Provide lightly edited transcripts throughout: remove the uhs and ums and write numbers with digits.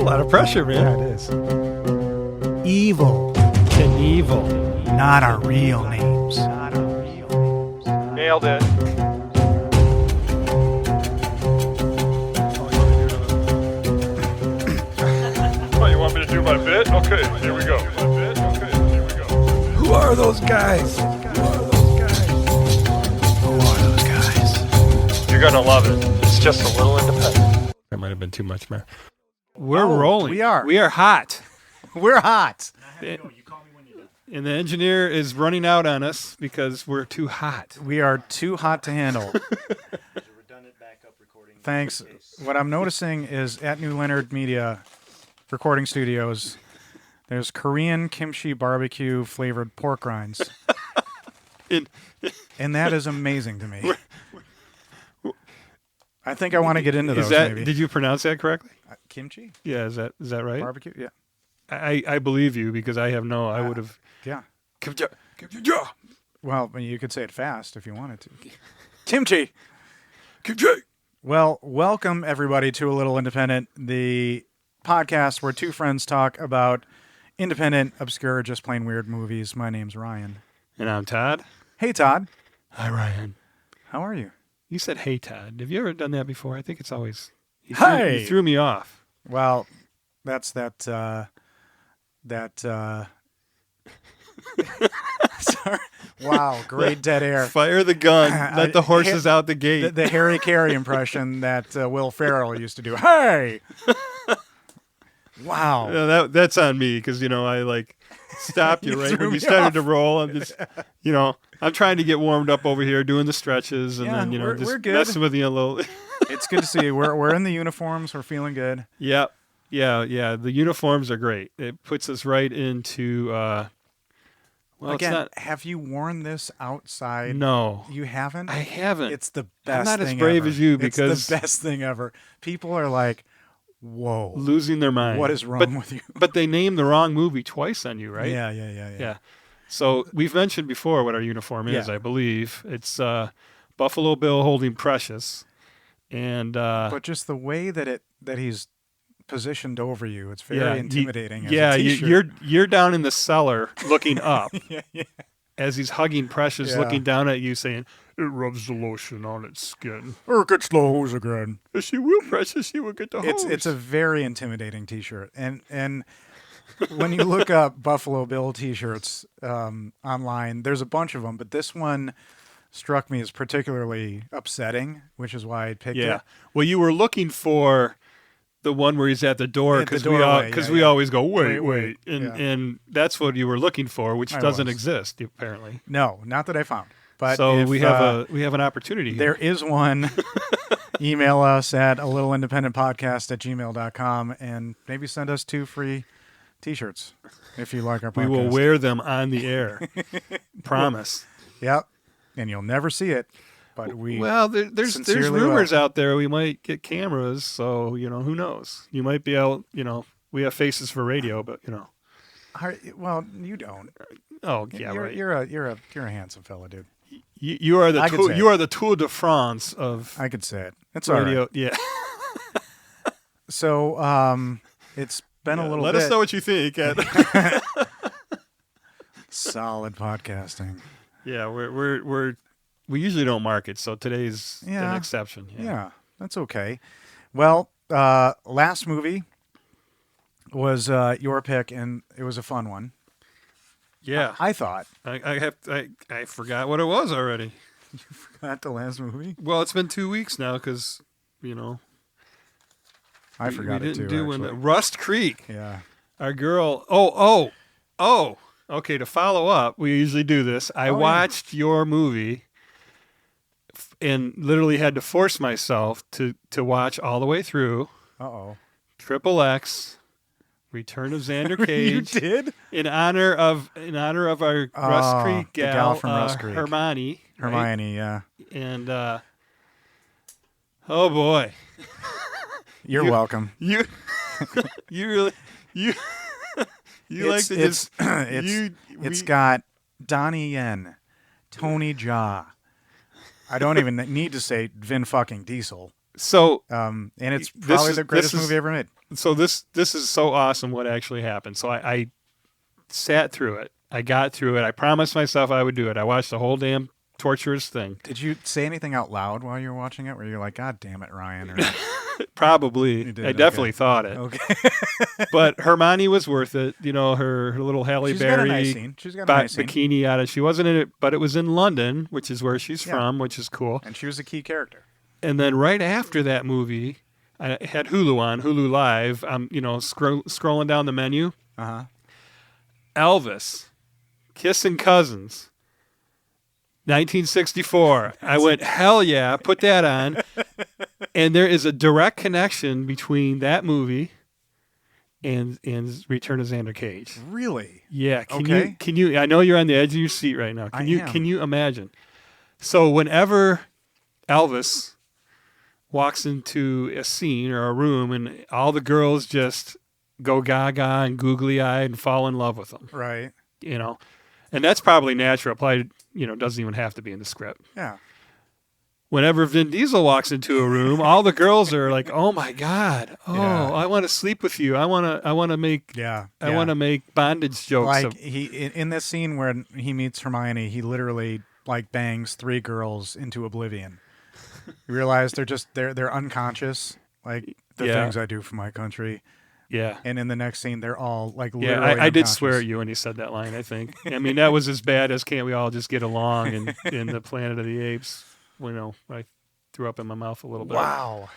a lot of pressure, man. Yeah, it is. Evil. Knievel. Not our real names. Nailed it. Oh, you want me to do my bit? Okay, here we go. Who are those guys? You're gonna love it. It's just a little independent. That might have been too much, man. We're rolling. We are. We are hot. We're hot. And the engineer is running out on us because we're too hot. We are too hot to handle. Thanks. What I'm noticing is at New Leonard Media Recording Studios, there's Korean kimchi barbecue flavored pork rinds. And that is amazing to me. I think I want to get into those, maybe. Did you pronounce that correctly? Kimchi? Yeah, is that right? Barbecue? Yeah. I believe you because I have I would have. Yeah. Kimchi. Well, you could say it fast if you wanted to. Kimchi. Kimchi. Well, welcome everybody to A Little Independent, the podcast where two friends talk about independent, obscure, just plain weird movies. My name's Ryan. And I'm Todd. Hey, Todd. Hi, Ryan. How are you? You said, hey, Todd. Have you ever done that before? I think it's always... You threw me off. Well, that's that... Sorry. Wow, great dead air. Fire the gun. Let the horses out the gate. The Harry Carey impression that Will Ferrell used to do. Hey! Wow. Yeah, that's on me because, I stopped you right when you started to roll. I'm just, I'm trying to get warmed up over here doing the stretches and then, we're just good. messing with you a little. It's good to see you. We're in the uniforms. We're feeling good. Yeah. The uniforms are great. It puts us right into, Again, have you worn this outside? No. You haven't? I haven't. It's the best thing I'm not as brave ever. as you because... It's the best thing ever. People are like, whoa. Losing their mind. What is wrong with you? But they named the wrong movie twice on you, right? Yeah. So we've mentioned before what our uniform is, I believe. It's Buffalo Bill holding Precious. And but just the way that he's positioned over you, it's very intimidating. You're down in the cellar looking up yeah. as he's hugging Precious, looking down at you saying, "It rubs the lotion on its skin. Or gets the hose again. If she will, Precious, she will get the hose." It's a very intimidating T-shirt. And when you look up Buffalo Bill T-shirts online, there's a bunch of them, but this one struck me as particularly upsetting, which is why I picked it. Well, you were looking for the one where he's at the door because we always go wait, and that's what you were looking for, which doesn't exist apparently. No, not that I found. But so we have an opportunity here. There is one. Email us at alittleindependentpodcast@gmail.com and maybe send us 2 free T-shirts if you like our podcast. We will wear them on the air. Promise. Yep. And you'll never see it. But there's rumors out there we might get cameras, so who knows? You might be out. We have faces for radio, but Well, you don't. Oh yeah, right. You're a handsome fella, dude. You are the Tour de France of. I could say it. It's radio. All right. Yeah. So it's been a little. Let us know what you think. Solid podcasting. Yeah, we usually don't mark it, so today's an exception. Yeah, that's okay. Well, last movie was your pick, and it was a fun one. Yeah, I thought. I forgot what it was already. You forgot the last movie? Well, it's been 2 weeks now because I forgot we it too. didn't do Rust Creek. Yeah, our girl. Oh. Okay, to follow up, we usually do this. I watched your movie and literally had to force myself to watch all the way through. Triple X, Return of Xander Cage. You did? In honor of our Rust Creek gal from Rust Creek. Hermione. Hermione, right? Yeah. And oh boy. You're welcome. You really like to just... It's got Donnie Yen, Tony Jaa. I don't even need to say Vin fucking Diesel. So And it's probably the greatest movie ever made. So this is so awesome what actually happened. So I sat through it. I got through it. I promised myself I would do it. I watched the whole damn torturous thing. Did you say anything out loud while you were watching it? Where you're like, "God damn it, Ryan"? Or... Probably. You did, I definitely thought it. Okay. But Hermione was worth it. You know, her little Halle Berry got a nice scene. She's got a nice scene. Bikini out of. She wasn't in it, but it was in London, which is where she's from, which is cool. And she was a key character. And then right after that movie, I had Hulu on, Hulu Live. I'm, scrolling down the menu. Uh-huh. Elvis, Kissing Cousins, 1964. I went, hell yeah, put that on. And there is a direct connection between that movie and Return of Xander Cage. Really? Yeah. Can you? I know you're on the edge of your seat right now. Can you imagine? So whenever Elvis walks into a scene or a room and all the girls just go gaga and googly eyed and fall in love with him. Right. And that's probably natural. Probably, doesn't even have to be in the script. Yeah. Whenever Vin Diesel walks into a room, all the girls are like, "Oh my God! Oh, yeah. I want to sleep with you. I want to make make bondage jokes." Like in this scene where he meets Hermione, he literally like bangs 3 girls into oblivion. You realize they're unconscious, like the things I do for my country. Yeah. And in the next scene, they're all like literally I did swear at you when he said that line, I think. I mean, that was as bad as Can't We All Just Get Along in the Planet of the Apes. I threw up in my mouth a little bit. Wow.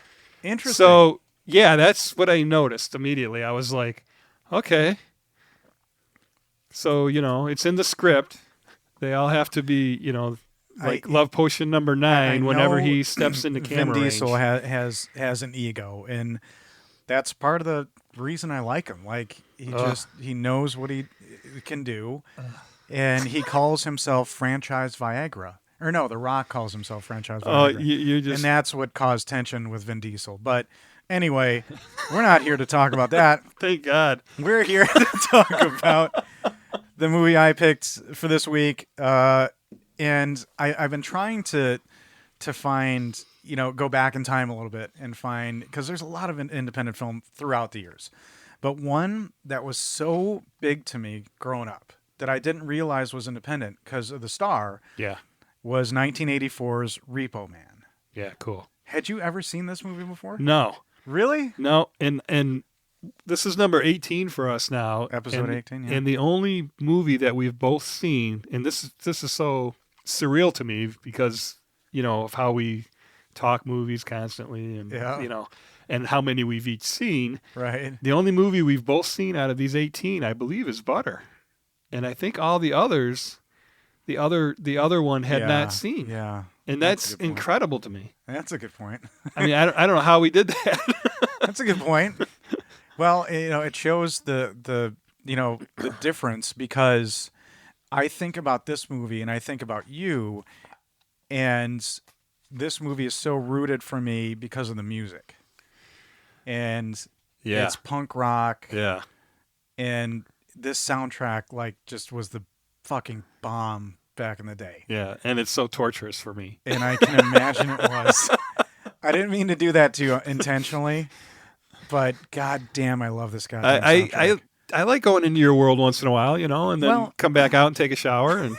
Interesting. So, yeah, that's what I noticed immediately. I was like, okay. So, it's in the script. They all have to be, love potion number 9 whenever he steps into camera Vin Diesel range. has an ego, and that's part of the reason I like him. Like he knows what he can do, and he calls himself Franchise Viagra. Or no, The Rock calls himself Franchise Viagra. And that's what caused tension with Vin Diesel. But anyway, we're not here to talk about that. Thank God. We're here to talk about the movie I picked for this week. And I've been trying to find, go back in time a little bit and find, because there's a lot of independent film throughout the years. But one that was so big to me growing up that I didn't realize was independent because of the star. Yeah. Was 1984's Repo Man. Yeah, cool. Had you ever seen this movie before? No. Really? No, and this is number 18 for us now. Episode 18, yeah. And the only movie that we've both seen, and this is so surreal to me because, of how we talk movies constantly and, and how many we've each seen. Right. The only movie we've both seen out of these 18, I believe, is Butter. And I think all the others... The other one had not seen. Yeah. And that's incredible to me. That's a good point. I mean, I don't know how we did that. That's a good point. Well, it shows the difference, because I think about this movie and I think about you, and this movie is so rooted for me because of the music. And it's punk rock. Yeah. And this soundtrack just was the fucking bomb back in the day. Yeah, and it's so torturous for me. And I can imagine it was. I didn't mean to do that to you intentionally, but god damn, I love this guy. I like going into your world once in a while, and then come back out and take a shower and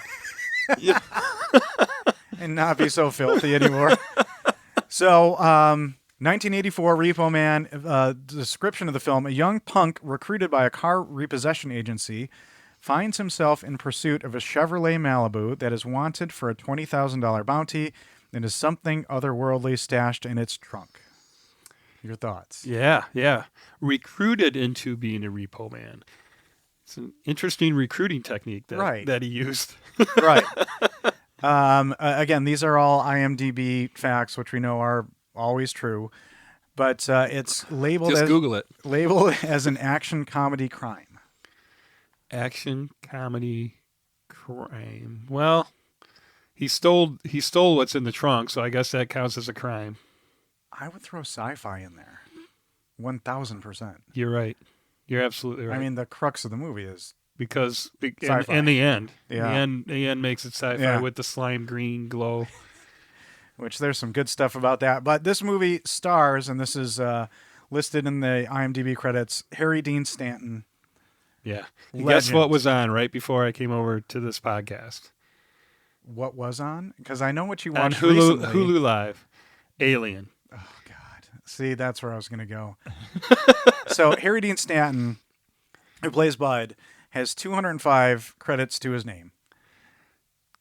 and not be so filthy anymore. So, 1984 Repo Man, description of the film: a young punk recruited by a car repossession agency finds himself in pursuit of a Chevrolet Malibu that is wanted for a $20,000 bounty and is something otherworldly stashed in its trunk. Your thoughts? Yeah. Recruited into being a Repo Man. It's an interesting recruiting technique that he used. Right. Again, these are all IMDb facts, which we know are always true. But it's labeled Google it. Labeled as an action comedy crime. Action comedy crime. Well, he stole what's in the trunk, so I guess that counts as a crime. I would throw sci-fi in there. 1,000%. You're right. You're absolutely right. I mean, the crux of the movie is because sci-fi. in the end, yeah. the end makes it sci-fi with the slime green glow. which there's some good stuff about that. But this movie stars, and this is listed in the IMDb credits, Harry Dean Stanton. Yeah. Legend. Guess what was on right before I came over to this podcast? What was on? Because I know what you On watched recently. Hulu Live. Alien. Oh, God. See, that's where I was going to go. So Harry Dean Stanton, who plays Bud, has 205 credits to his name.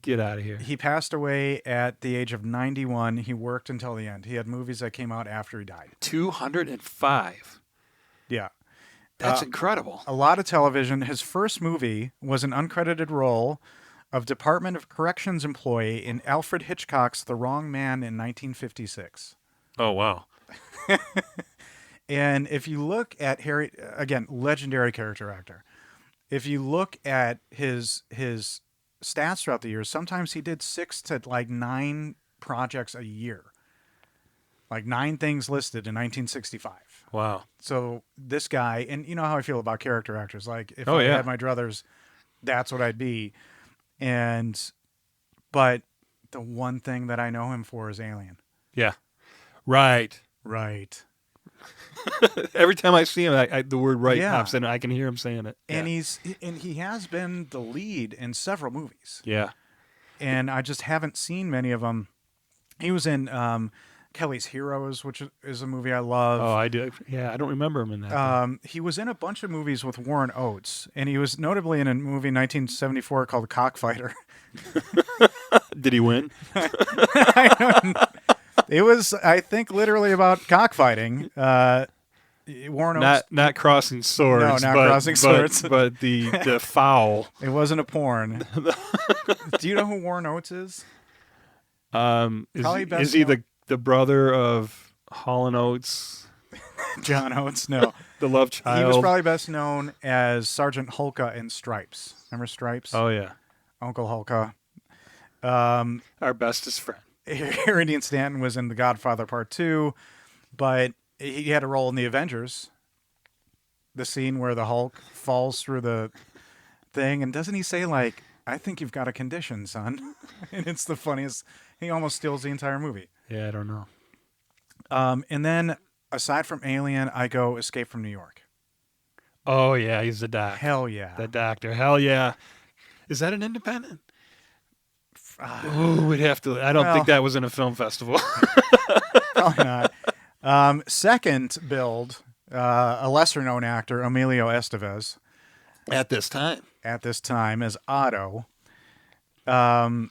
Get out of here. He passed away at the age of 91. He worked until the end. He had movies that came out after he died. 205. Yeah. That's incredible. A lot of television. His first movie was an uncredited role of Department of Corrections employee in Alfred Hitchcock's The Wrong Man in 1956. Oh, wow. And if you look at Harry, again, legendary character actor. If you look at his stats throughout the years, sometimes he did 6 to 9 projects a year. 9 things listed in 1965. Wow. So this guy, and you know how I feel about character actors. If Oh, I yeah. had my druthers, that's what I'd be. But the one thing that I know him for is Alien. Yeah. Right. Right. Every time I see him, the word "right" Yeah. pops in. I can hear him saying it. And Yeah. he has been the lead in several movies. Yeah. And I just haven't seen many of them. He was in Kelly's Heroes, which is a movie I love. Oh, I do. Yeah, I don't remember him in that. He was in a bunch of movies with Warren Oates, and he was notably in a movie in 1974 called Cockfighter. Did he win? It was, I think, literally about cockfighting. Warren Oates. Not crossing swords. No, not crossing swords. But the foul. It wasn't a porn. Do you know who Warren Oates is? Is he the brother of Hall and Oates? John Oates? No. The love child. He was probably best known as Sergeant Hulka in Stripes. Remember Stripes? Oh yeah. Uncle Hulka. Our bestest friend. Harry Dean Stanton was in The Godfather Part 2, but he had a role in The Avengers. The scene where the Hulk falls through the thing, and doesn't he say, I think you've got a condition, son? And it's the funniest. He almost steals the entire movie. Yeah, I don't know. And then, aside from Alien, I go Escape from New York. Oh yeah, he's the doc. Hell yeah. The doctor. Hell yeah. Is that an independent? Oh, we'd have to. I don't think that was in a film festival. Probably not. Second build, a lesser-known actor, Emilio Estevez. At this time. At this time as Otto. And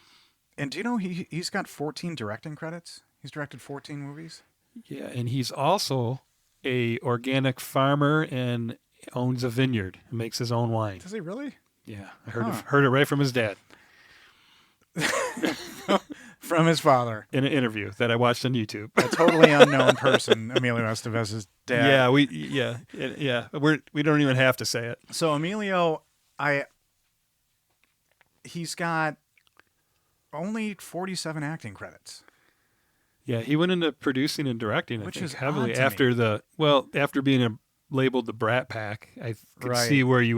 do you know he's got 14 directing credits? He's directed 14 movies. Yeah, and he's also a organic farmer and owns a vineyard and makes his own wine. Does he really? Yeah, I heard it right from his dad. From his father. In an interview that I watched on YouTube. A totally unknown person, Emilio Estevez's dad. Yeah, we don't even have to say it. So Emilio, he's got only 47 acting credits. Yeah, he went into producing and directing, Which I think, is heavily odd to after me. after being labeled the Brat Pack. I could Right. see where you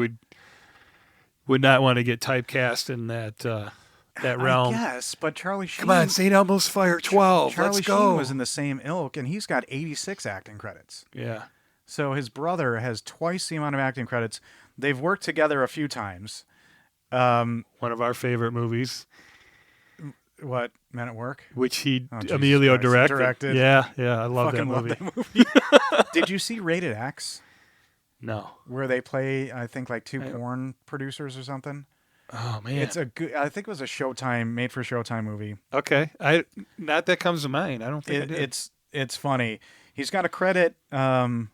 would not want to get typecast in that realm. Yes, but Charlie Sheen. Come on, St. Elmo's Fire 12. Charlie Let's go. Sheen was in the same ilk, and he's got 86 acting credits. Yeah. So his brother has twice the amount of acting credits. They've worked together a few times. One of our favorite movies, What, Men at Work? which Jesus Emilio Christ, directed. Yeah, I love that Fucking movie. love that movie. Did you see Rated X? No. Where they play, I think, two porn producers or something? Oh man. It's a good. I think it was a Showtime, made for Showtime movie. Okay. Not that comes to mind. I don't think I did. It's funny. He's got a credit in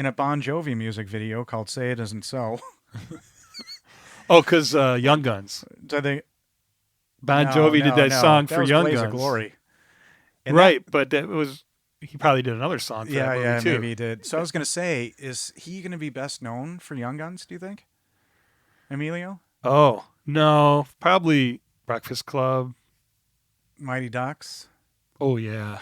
a Bon Jovi music video called "Say It Isn't So." Oh, because Young Guns. So they Bon Jovi did that song for was Young Blaze Guns. of Glory. And Right, but that was he probably did another song for that movie too. maybe he did. So I was gonna say, is he gonna be best known for Young Guns? Do you think, Emilio? Oh no, probably Breakfast Club. Mighty Ducks. Oh yeah,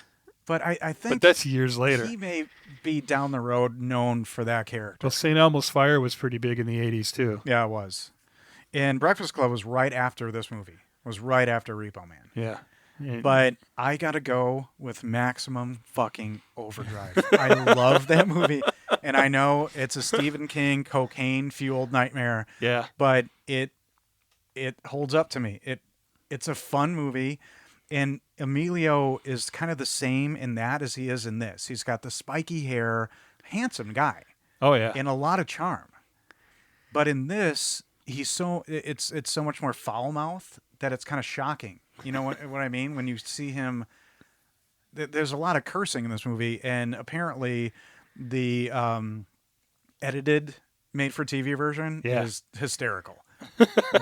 But I think but that's years later. he may be down the road known for that character. Well, St. Elmo's Fire was pretty big in the '80s too. Yeah, it was. And Breakfast Club was right after this movie. Was right after Repo Man. Yeah, But I gotta go with Maximum fucking Overdrive. I love that movie, and I know it's a Stephen King cocaine-fueled nightmare. Yeah. But it holds up to me. It's a fun movie, and Emilio is kind of the same in that as he is in this. He's got the spiky hair, handsome guy, Oh yeah. and a lot of charm. But in this, it's so much more foul-mouthed that it's kind of shocking. You know what I mean? When you see him, there's a lot of cursing in this movie, and apparently the edited made-for-TV version is hysterical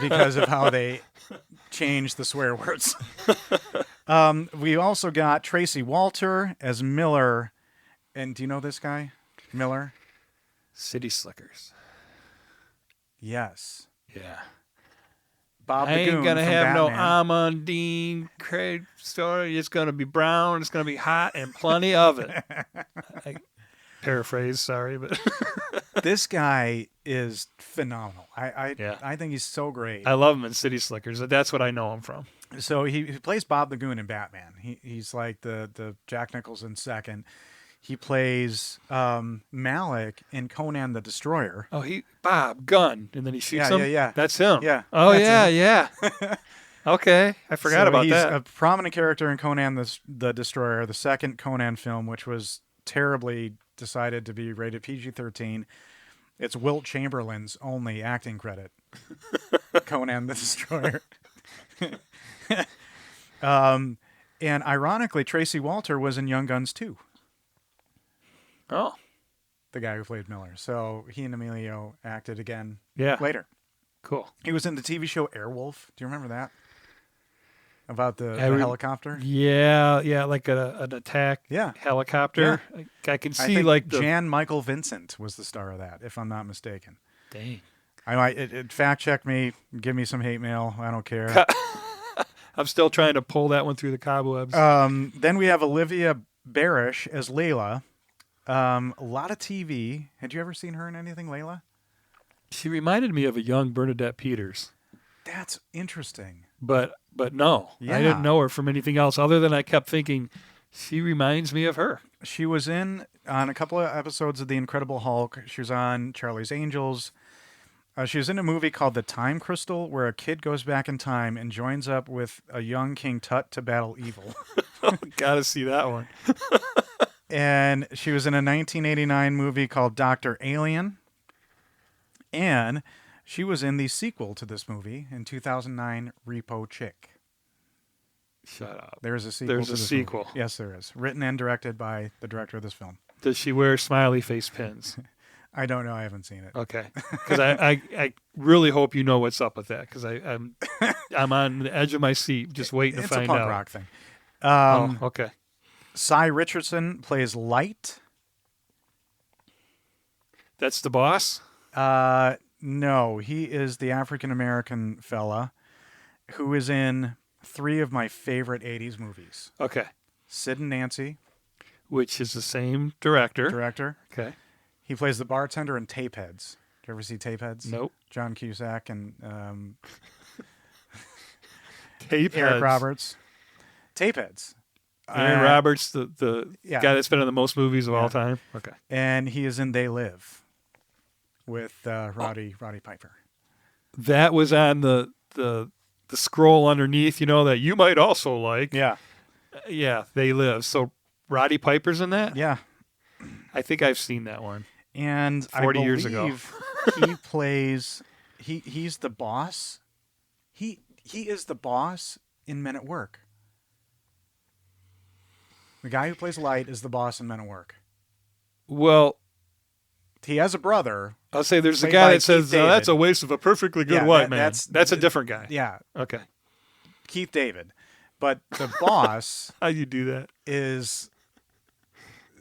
because of how they changed the swear words. We also got Tracy Walter as Miller, and do you know this guy, Miller? City Slickers. Yes. Yeah. Bob I the Goon ain't gonna from have no Batman. Amandine Craig story. It's gonna be brown. It's gonna be hot and plenty of it. I paraphrase, sorry, but This guy is phenomenal. Yeah. I think he's so great. I love him in City Slickers. That's what I know him from. So he plays Bob the Goon in Batman. He's like the Jack Nicholson second. He plays Malik in Conan the Destroyer. Oh, Bob Gunn, and then he shoots him. Yeah. That's him. Yeah, Oh that's yeah, him. yeah. Okay, I forgot about he's that. a prominent character in Conan the Destroyer, the second Conan film, which was terribly decided to be rated PG-13. It's Wilt Chamberlain's only acting credit. Conan the Destroyer. And ironically, Tracy Walter was in Young Guns 2. Oh, The guy who played Miller. So he and Emilio acted again yeah. later. Cool. He was in the TV show Airwolf. Do you remember that? About the I helicopter? Yeah, like an attack Yeah. helicopter. I can I see think like the Jan Michael Vincent was the star of that, if I'm not mistaken. dang. It fact check me, give me some hate mail. I don't care. I'm still trying to pull that one through the cobwebs. Then we have Olivia Barish as Layla. A lot of TV. Had you ever seen her in anything, Layla? She reminded me of a young Bernadette Peters, That's interesting. but no, Yeah. I didn't know her from anything else other than I kept thinking she reminds me of her. She was on a couple of episodes of The Incredible Hulk. She was on Charlie's Angels. She was in a movie called The Time Crystal, where a kid goes back in time and joins up with a young King Tut to battle evil. Got to see that one. And she was in a 1989 movie called Dr. Alien. And she was in the sequel to this movie in 2009, Repo Chick. Shut up. There's a sequel. There's to a this sequel. Movie. Yes, there is. Written and directed by the director of this film. Does she wear smiley face pins? I don't know. I haven't seen it. Okay, because I really hope you know what's up with that because I'm on the edge of my seat just waiting to find It's a punk out. rock thing. Okay. Cy Richardson plays Light. That's the boss? No, he is the African-American fella who is in 3 of my favorite 80s movies. Okay. Sid and Nancy, Which is the same director. director. Okay. He plays the bartender in Tapeheads. Did you ever see Tapeheads? Nope. John Cusack and Tapeheads. Eric Roberts. Tapeheads. Aaron Roberts, the Yeah. guy that's been in the most movies of all time. Okay. And he is in They Live with Roddy Piper. That was on the scroll underneath, that you might also like. Yeah. Yeah, They Live. So Roddy Piper's in that? Yeah. I think I've seen that one. And 40 I years ago. believe he plays he's the boss. He is the boss in Men at Work. The guy who plays Light is the boss in Men at Work. Well, He has a brother. I'll say there's a Played guy by that says, Keith David. that's a waste of a perfectly good Yeah, white man. that's a different guy. Yeah, Okay. Keith David. But the boss How you do that? is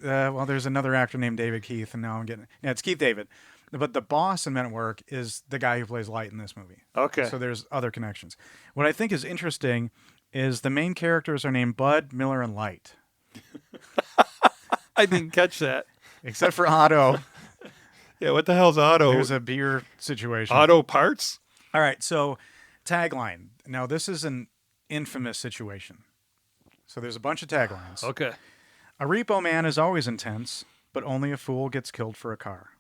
there's another actor named David Keith, and now I'm getting it's Keith David. But the boss in Men at Work is the guy who plays Light in this movie. Okay. So there's other connections. What I think is interesting is the main characters are named Bud, Miller, and Light. I didn't catch that. Except for Otto. Yeah, what the hell's Otto? There's a beer situation. Auto parts? All right, so tagline. Now, this is an infamous situation. So there's a bunch of taglines. Okay. A repo man is always intense, but only a fool gets killed for a car.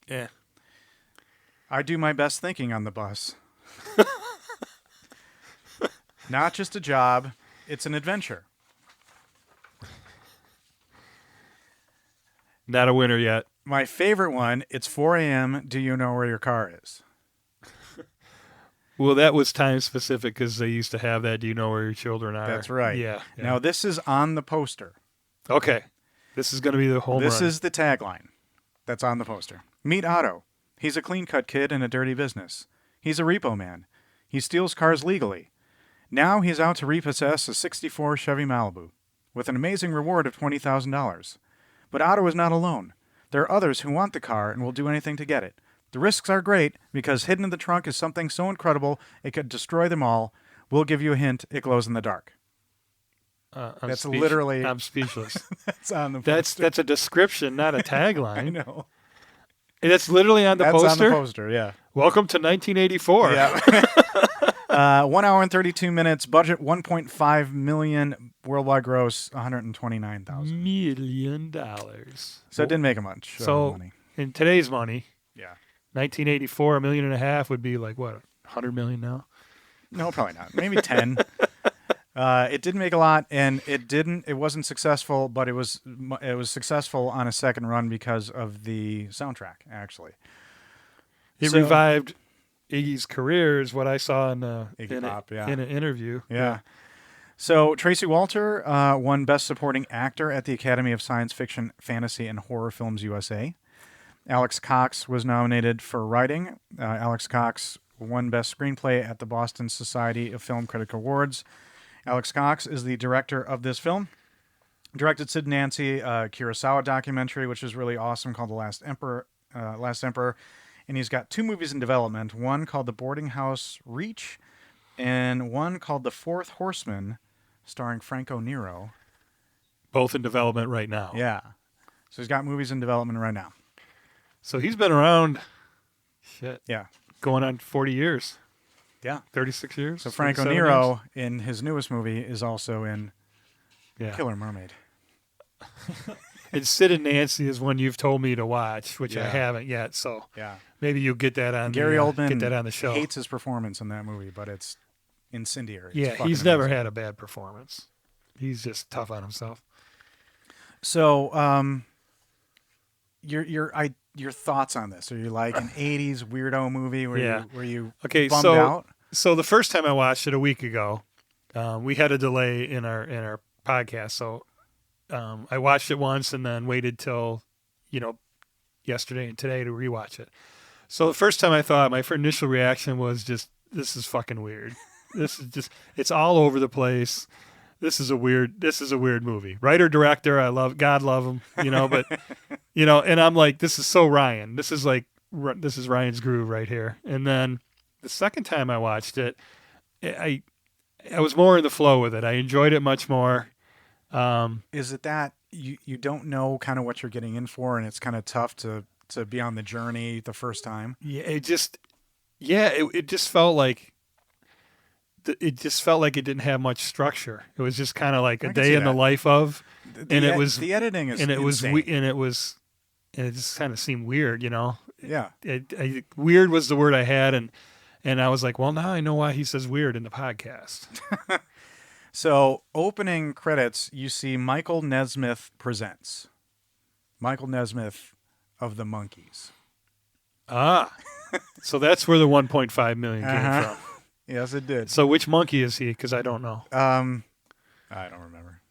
Yeah. I do my best thinking on the bus. Not just a job, it's an adventure. Not a winner yet. My favorite one, it's 4 a.m. Do you know where your car is? Well, that was time specific because they used to have that. Do you know where your children are? That's right. Yeah. Now, this is on the poster. Okay. This is going to be the home This run. is the tagline that's on the poster. Meet Otto. He's a clean-cut kid in a dirty business. He's a repo man. He steals cars legally. Now he's out to repossess a 64 Chevy Malibu with an amazing reward of $20,000. But Otto is not alone. There are others who want the car and will do anything to get it. The risks are great because hidden in the trunk is something so incredible it could destroy them all. We'll give you a hint. It glows in the dark. That's literally... I'm speechless. That's on the poster. That's a description, not a tagline. I know. And that's literally on the That's poster? on the poster, yeah. Welcome to 1984. Yeah. 1 hour and 32 minutes. Budget $1.5 million. Worldwide gross $129,000. $1 million. So it didn't make a much money. In today's money, Yeah. 1984, $1.5 million would be like what, 100 million now? No, probably not. Maybe 10. It didn't make a lot, and it wasn't successful, but it was successful on a second run because of the soundtrack, actually. It revived Iggy's career, is what I saw in an interview. Yeah. So Tracy Walter won Best Supporting Actor at the Academy of Science Fiction, Fantasy, and Horror Films USA. Alex Cox was nominated for writing. Alex Cox won Best Screenplay at the Boston Society of Film Critic Awards. Alex Cox is the director of this film. Directed Sid and Nancy, Kurosawa documentary, which is really awesome, called The Last Emperor. And he's got 2 movies in development, one called The Boarding House Reach, and one called The Fourth Horseman, starring Franco Nero. Both in development right now. Yeah. So he's got movies in development right now. So he's been around, Yeah. going on 40 years. Yeah. 36 years. So Franco 37 Nero, years? in his newest movie, is also in Killer Mermaid. And Sid and Nancy is one you've told me to watch, which I Yeah. haven't yet. So Yeah. maybe you'll get that on. Gary Oldman get that on the show. hates his performance in that movie, but it's incendiary. It's Yeah, fucking he's never amazing. had a bad performance. He's just tough on himself. So, your thoughts on this? Are you like an '80s weirdo movie where you Okay, bummed out? So the first time I watched it a week ago, we had a delay in our podcast, so I watched it once and then waited till yesterday and today to rewatch it. So the first time I thought, my initial reaction was just, this is fucking weird. This is just, it's all over the place. This is a weird movie. Writer, director, God love him, but and I'm like, this is so Ryan. This is Ryan's groove right here. And then the second time I watched it, I was more in the flow with it. I enjoyed it much more. Is it that you don't know kind of what you're getting in for, and it's kind of tough to be on the journey the first time? Yeah, it just felt like it didn't have much structure. It was just kind of like a day in the life of, The editing is insane. And it just kind of seemed weird, Yeah. Weird was the word I had, and I was like, well, now I know why he says weird in the podcast. So, opening credits, you see Michael Nesmith presents. Michael Nesmith of the Monkees. So that's where the 1.5 million came from. Yes, it did. So which monkey is he? Because I don't know. I don't remember.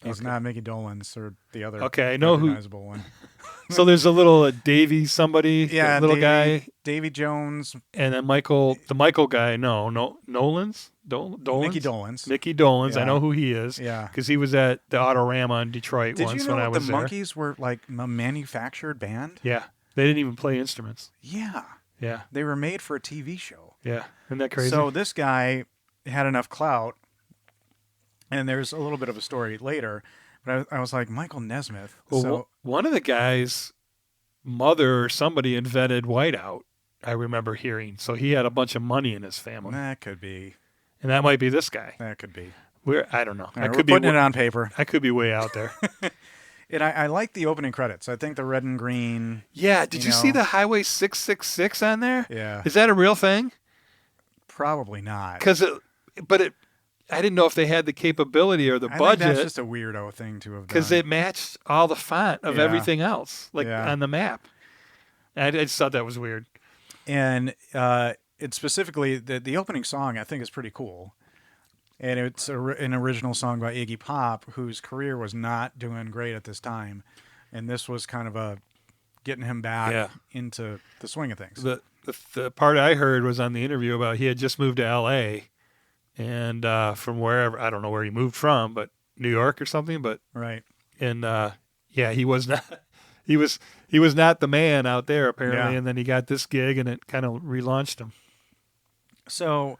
He's not Mickey Dolenz or the other I know who. recognizable one. So there's a little Davy somebody, little guy, Davy Jones, and then the Michael guy. Nolans, Dolans, Mickey Dolenz. I know who he is. Yeah, because he was at the Autorama in Detroit Did once you know when I was the there. Monkees were like a manufactured band? Yeah, they didn't even play instruments. Yeah, Yeah, they were made for a TV show. yeah, isn't that crazy? So this guy had enough clout, and there's a little bit of a story later. But I was like, Michael Nesmith. Well, So one of the guys' mother or somebody invented whiteout, I remember hearing. So he had a bunch of money in his family. that could be. And that might be this guy. That could be. I don't know. All right, we're putting it on paper. I could be way out there. And I like the opening credits. I think the red and green. Yeah. Did you see the Highway 666 on there? Yeah. Is that a real thing? Probably not. I didn't know if they had the capability or the budget. Think that's just a weirdo thing to have done. Because it matched all the font of everything else, on the map. I just thought that was weird. And it's specifically the opening song. I think is pretty cool. And it's an original song by Iggy Pop, whose career was not doing great at this time, and this was kind of getting him back into the swing of things. The part I heard was on the interview about he had just moved to L.A. and from wherever, I don't know where he moved from, but New York or something. But right, and he was not he was not the man out there apparently, and then he got this gig and it kind of relaunched him. So.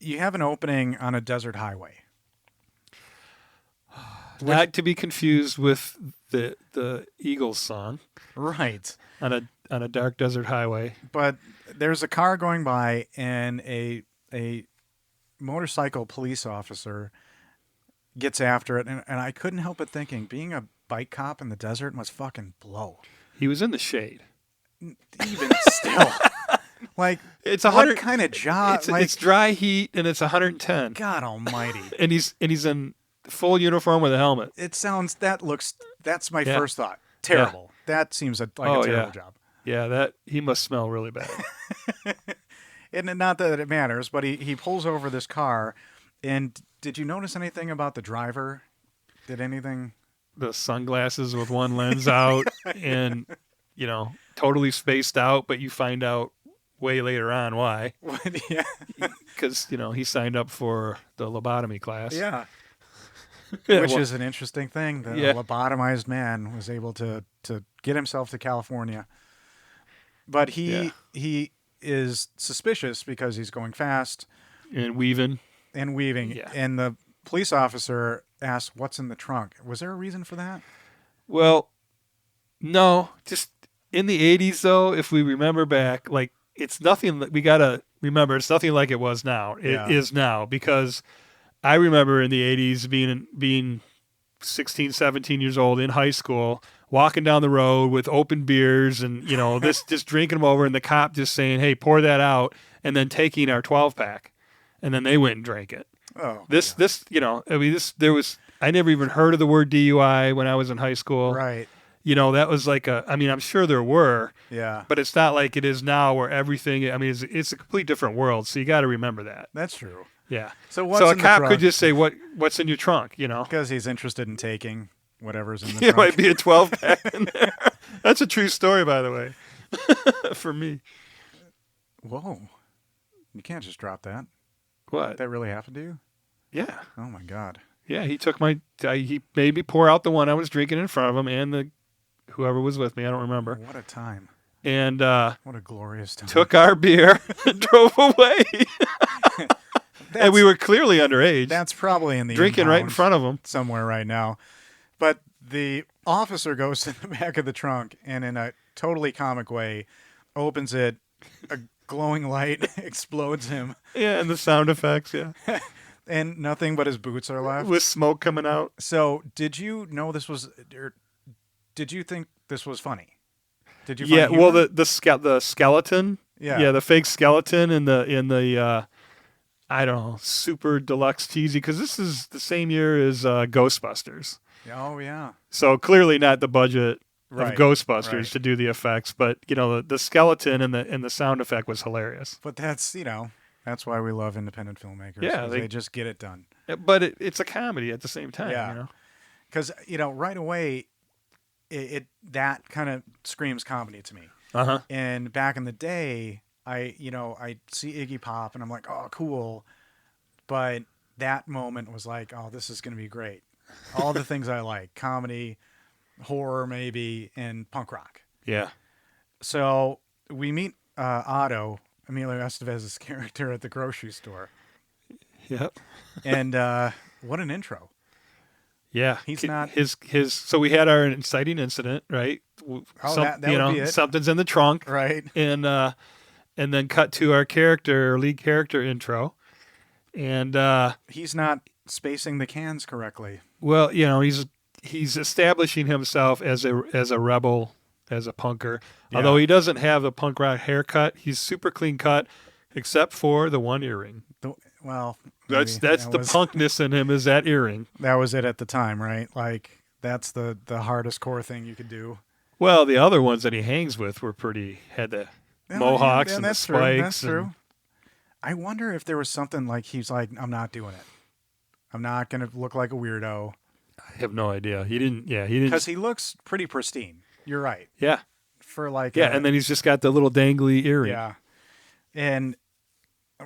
You have an opening on a desert highway. Not to be confused with the Eagles song. Right. On a dark desert highway. But there's a car going by and a motorcycle police officer gets after it. And I couldn't help but thinking, being a bike cop in the desert must fucking blow. He was in the shade. Even still. Like, it's what kind of job? It's dry heat and it's 110. God almighty. and he's in full uniform with a helmet. That's my first thought. Terrible. Yeah. That seems like a terrible job. Yeah, he must smell really bad. And not that it matters, but he pulls over this car. And did you notice anything about the driver? Did anything? The sunglasses with one lens out and, totally spaced out, but you find out way later on why. Yeah. Because, he signed up for the lobotomy class. Yeah. Which is an interesting thing. A lobotomized man was able to get himself to California. But he is suspicious because he's going fast. And weaving. Yeah. And the police officer asks, what's in the trunk? Was there a reason for that? Well, no. Just in the 80s, though, if we remember back, it's nothing. We gotta remember, it's nothing like it was now. It is now, because I remember in the 80s being 16, 17 years old in high school, walking down the road with open beers and this just drinking them over, and the cop just saying, "Hey, pour that out," and then taking our 12-pack, and then they went and drank it. Oh, I never even heard of the word DUI when I was in high school. Right. That was I'm sure there were. Yeah. But it's not like it is now where everything, it's a complete different world. So you got to remember that. That's true. Yeah. So a cop could just say, what's in your trunk, Because he's interested in taking whatever's in the trunk. It might be a 12-pack in there. That's a true story, by the way, for me. Whoa. You can't just drop that. What? That really happened to you? Yeah. Oh, my God. Yeah, he took he made me pour out the one I was drinking in front of him and whoever was with me. I don't remember. What a time. And what a glorious time. Took our beer and drove away. And we were clearly underage. That's probably in the drinking right in front of him somewhere right now. But the officer goes in the back of the trunk and in a totally comic way opens it. A glowing light explodes him. Yeah, and the sound effects, yeah. And nothing but his boots are left. With smoke coming out. So, did you know this was, or did you think this was funny? Did you? Yeah. Well, the skeleton. Yeah. The fake skeleton in the I don't know, super deluxe cheesy, because this is the same year as Ghostbusters. Oh yeah. So clearly not the budget of Ghostbusters to do the effects, but the skeleton and the sound effect was hilarious. But that's that's why we love independent filmmakers. Yeah, they just get it done. But it's a comedy at the same time. Yeah. Because right away, it that kind of screams comedy to me. Uh-huh. And back in the day, I see Iggy Pop and I'm like, oh, cool. But that moment was like, oh, this is going to be great. All the things I like: comedy, horror, maybe, and punk rock. Yeah. So we meet Otto, Emilio Estevez's character, at the grocery store. Yep. And what an intro. Yeah. He's not his. So we had our inciting incident, right? That would be it. Something's in the trunk, right? And then cut to our lead character intro, and he's not spacing the cans correctly. Well, he's establishing himself as a rebel, as a punker. Yeah. Although he doesn't have a punk rock haircut, he's super clean cut, except for the one earring. Well, That's maybe the punkness in him, is that earring. That was it at the time, right? Like that's the hardest core thing you could do. Well, the other ones that he hangs with had the mohawks and the that's spikes. True. That's true. I wonder if there was something like he's like, I'm not doing it. I'm not going to look like a weirdo. I have no idea. He didn't. Yeah, he didn't. Because he looks pretty pristine. You're right. Yeah. For like. And then he's just got the little dangly earring. Yeah. And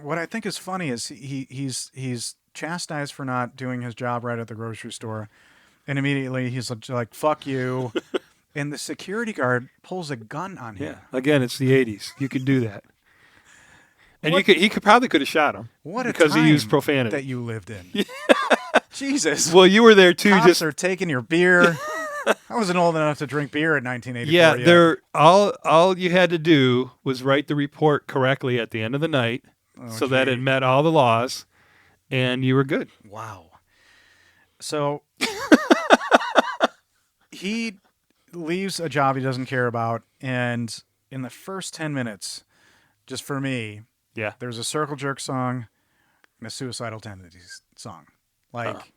what I think is funny is he's chastised for not doing his job right at the grocery store, and immediately he's like, "Fuck you." And the security guard pulls a gun on him. Yeah. Again, it's the '80s. You could do that. And he probably could have shot him. What a because time he used profanity that you lived in. Jesus. Well, you were there too. Cops are taking your beer. I wasn't old enough to drink beer in 1984. Yeah, all you had to do was write the report correctly at the end of the night, that it met all the laws, and you were good. Wow. So he leaves a job he doesn't care about, and in the first 10 minutes, just for me, there's a circle jerk song and a suicidal tendencies song. Like,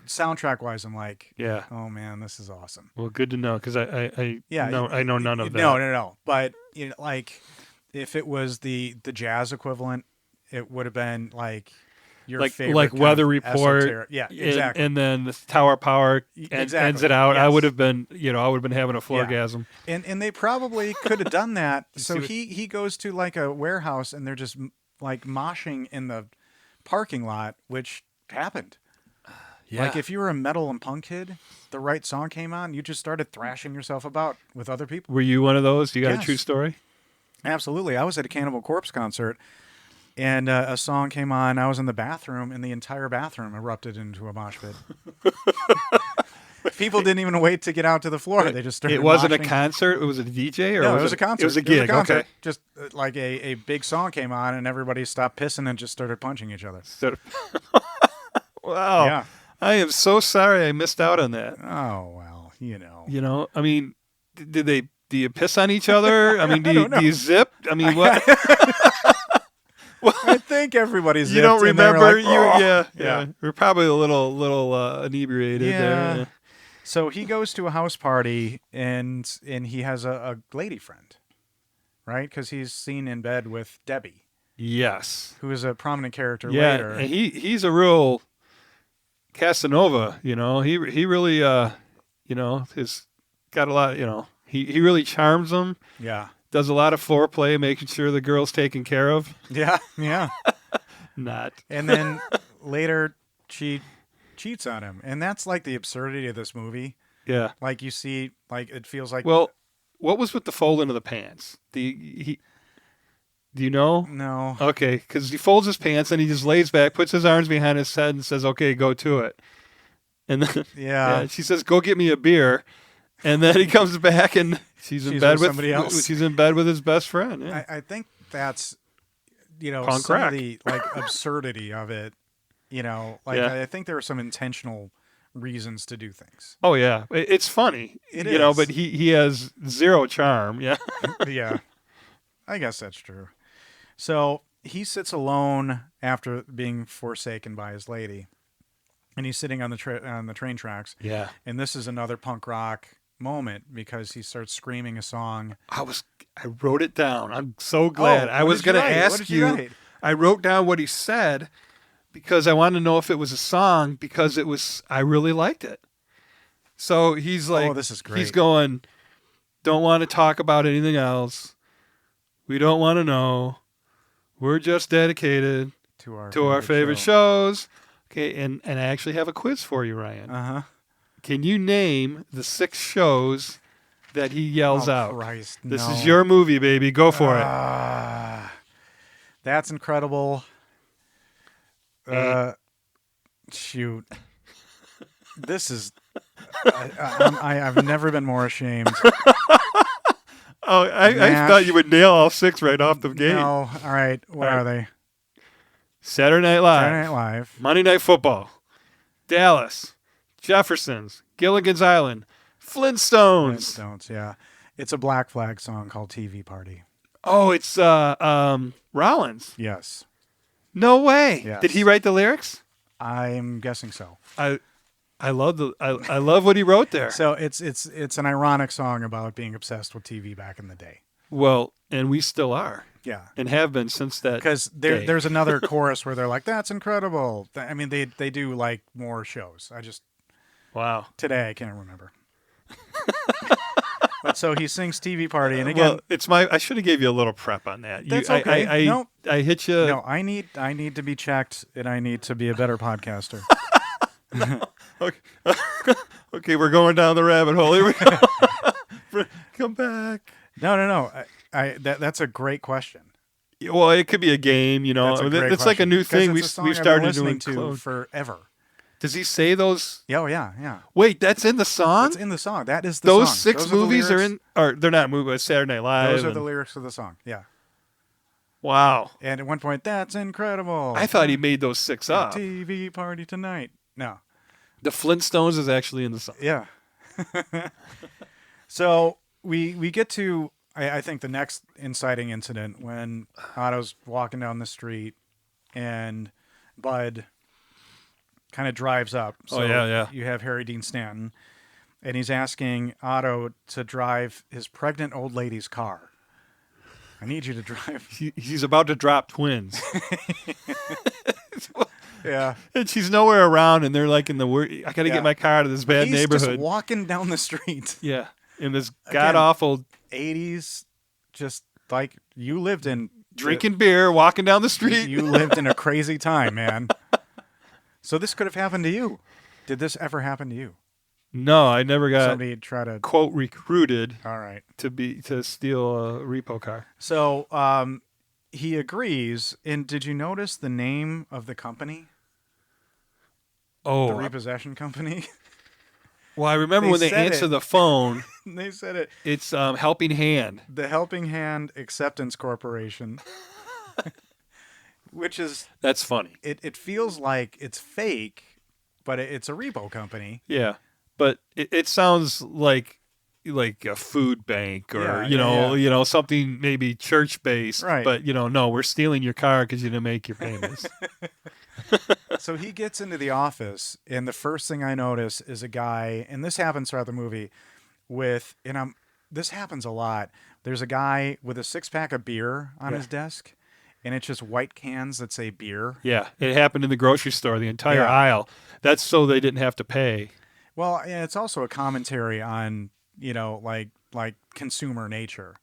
soundtrack wise, I'm like, oh man, this is awesome. Well, good to know, because I know none of that. No. But like, if it was the jazz equivalent, it would have been like your favorite, like Weather Report. Esoteric. Yeah, exactly. And then the Tower Power ends it out. Yes. I would have been having a floorgasm. And they probably could have done that. So he goes to like a warehouse, and they're just like moshing in the parking lot, which happened. Yeah. Like if you were a metal and punk kid, the right song came on, you just started thrashing yourself about with other people. Were you one of those? You got a true story? Absolutely. I was at a Cannibal Corpse concert, and a song came on. I was in the bathroom, and the entire bathroom erupted into a mosh pit. People didn't even wait to get out to the floor. They just started It wasn't moshing. A concert? It was a DJ? Or no, it was a concert. It was a gig, okay. Just like a big song came on, and everybody stopped pissing and just started punching each other. Wow. Yeah. I am so sorry I missed out on that. Oh, well, I mean, do you piss on each other? I mean, do you zip? I mean, what? I think everybody's zipped. You don't remember? Like, oh. Yeah. We're probably a little inebriated there. Yeah. So he goes to a house party, and he has a lady friend, right? Because he's seen in bed with Debbie. Yes. Who is a prominent character later. And he's a real Casanova, He really, has got a lot, he really charms them. Yeah. Does a lot of foreplay, making sure the girl's taken care of. Yeah. Not. And then later she cheats on him. And that's like the absurdity of this movie. Yeah. Like you see, like it feels like. Well, what was with the folding of the pants? Do you know? No. Okay, because he folds his pants and he just lays back, puts his arms behind his head, and says, "Okay, go to it." And then she says, "Go get me a beer," and then he comes back and she's in bed with somebody else. She's in bed with his best friend. Yeah. I think that's Punk some rock. of the like absurdity of it. I think there are some intentional reasons to do things. Oh yeah, it's funny. It is. But he has zero charm. Yeah. Yeah. I guess that's true. So he sits alone after being forsaken by his lady, and he's sitting on the train tracks. Yeah. And this is another punk rock moment because he starts screaming a song. I wrote it down. I'm so glad. I was going to ask you. I wrote down what he said because I wanted to know if it was a song because I really liked it. So he's like, "Oh, this is great." He's going, "Don't want to talk about anything else. We don't want to know. We're just dedicated to our favorite shows." Okay, and I actually have a quiz for you, Ryan. Uh-huh. Can you name the 6 shows that he yells out? Christ, this no. is your movie, baby. Go for it. That's incredible. Shoot. This is... I've never been more ashamed. Oh, I thought you would nail all 6 right off the gate. No. All right. What are they? Saturday Night Live. Saturday Night Live. Monday Night Football. Dallas. Jeffersons. Gilligan's Island. Flintstones. Flintstones, yeah. It's a Black Flag song called TV Party. Oh, it's Rollins. Yes. No way. Yes. Did he write the lyrics? I'm guessing so. I love what he wrote there. So it's an ironic song about being obsessed with TV back in the day. Well, and we still are. Yeah. And have been since that Because day. there's another chorus where they're like, "That's incredible." I mean, they do like more shows. Wow. Today I can't remember. But so he sings TV Party, and again, well, I should have gave you a little prep on that. That's okay. Nope. I hit you. No, I need to be checked, and I need to be a better podcaster. Okay, we're going down the rabbit hole. Here we go. Come back. No. That's a great question. Well, it could be a game, you know. That's a great It's like a new question, thing because it's a song we I've been started listening doing. to forever. Does he say those? Yeah, yeah. Wait, that's in the song? It's in the song. That is the those song. six Those are the movies are lyrics. in, or they're not movies. It's Saturday Night Live. Those are the lyrics of the song. Yeah. Wow. And at one point, that's incredible. I thought he made those six up. TV Party tonight. No. The Flintstones is actually in the song. Yeah. So we get to I think the next inciting incident when Otto's walking down the street and Bud kind of drives up. So yeah. you have Harry Dean Stanton, and he's asking Otto to drive his pregnant old lady's car. I need you to drive. He's about to drop twins. Yeah. And she's nowhere around, and they're like in the I got to get my car out of this bad He's neighborhood. just walking down the street. Yeah. In this god-awful 80s, just like you lived in. drinking beer, walking down the street. You lived in a crazy time, man. So this could have happened to you. Did this ever happen to you? No, I never got Somebody try to quote recruited All right. to steal a repo car. So he agrees. And did you notice the name of the company? The Oh, repossession company? well, I remember They when they said answer it. the phone, They said it. it's Helping Hand. The Helping Hand Acceptance Corporation. Which is, That's funny. it feels like it's fake, but it's a repo company. Yeah, but it sounds like a food bank or Yeah, you know something maybe church based. Right. But no, we're stealing your car because you didn't make your payments. So he gets into the office, and the first thing I notice is a guy, and this happens throughout the movie, this happens a lot. There's a guy with a 6-pack of beer on his desk, and it's just white cans that say beer. Yeah, it happened in the grocery store, the entire Yeah. aisle. That's so they didn't have to pay. Well, and it's also a commentary on, like consumer nature.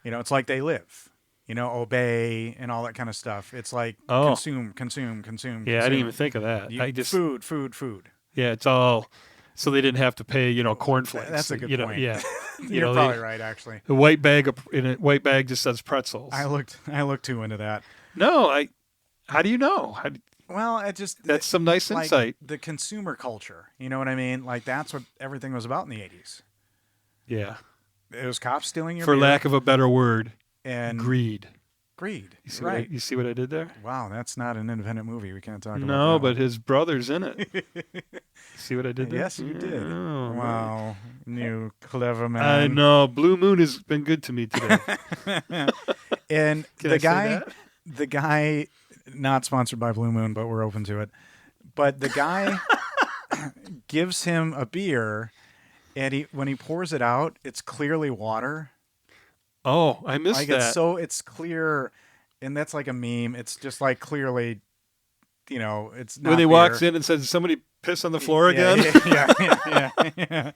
It's like they live. Obey and all that kind of stuff. It's like consume. Yeah, consume. I didn't even think of that. Food. Yeah, it's all so they didn't have to pay, cornflakes. That's a good point. Yeah. You're probably right, actually. The white bag just says pretzels. I looked too into that. No, how do you know? Well, That's some nice like insight. the consumer culture. You know what I mean? Like that's what everything was about in the 80s. Yeah. It was cops stealing your For beer lack of a better word, and greed. Greed. You see right. you see what I did there? Wow, that's not an independent movie. We can't talk about that. No, but his brother's in it. See what I did there? Yes, you did. Oh, Wow, you clever man. I know. Blue Moon has been good to me today. And Can the I say guy, that? the guy, not sponsored by Blue Moon, but we're open to it. But the guy gives him a beer, and when he pours it out, it's clearly water. Oh, I missed Like that. it's clear, and that's like a meme. It's just like clearly, it's not when he beer. walks in and says, "Did somebody piss on the floor again?" Yeah.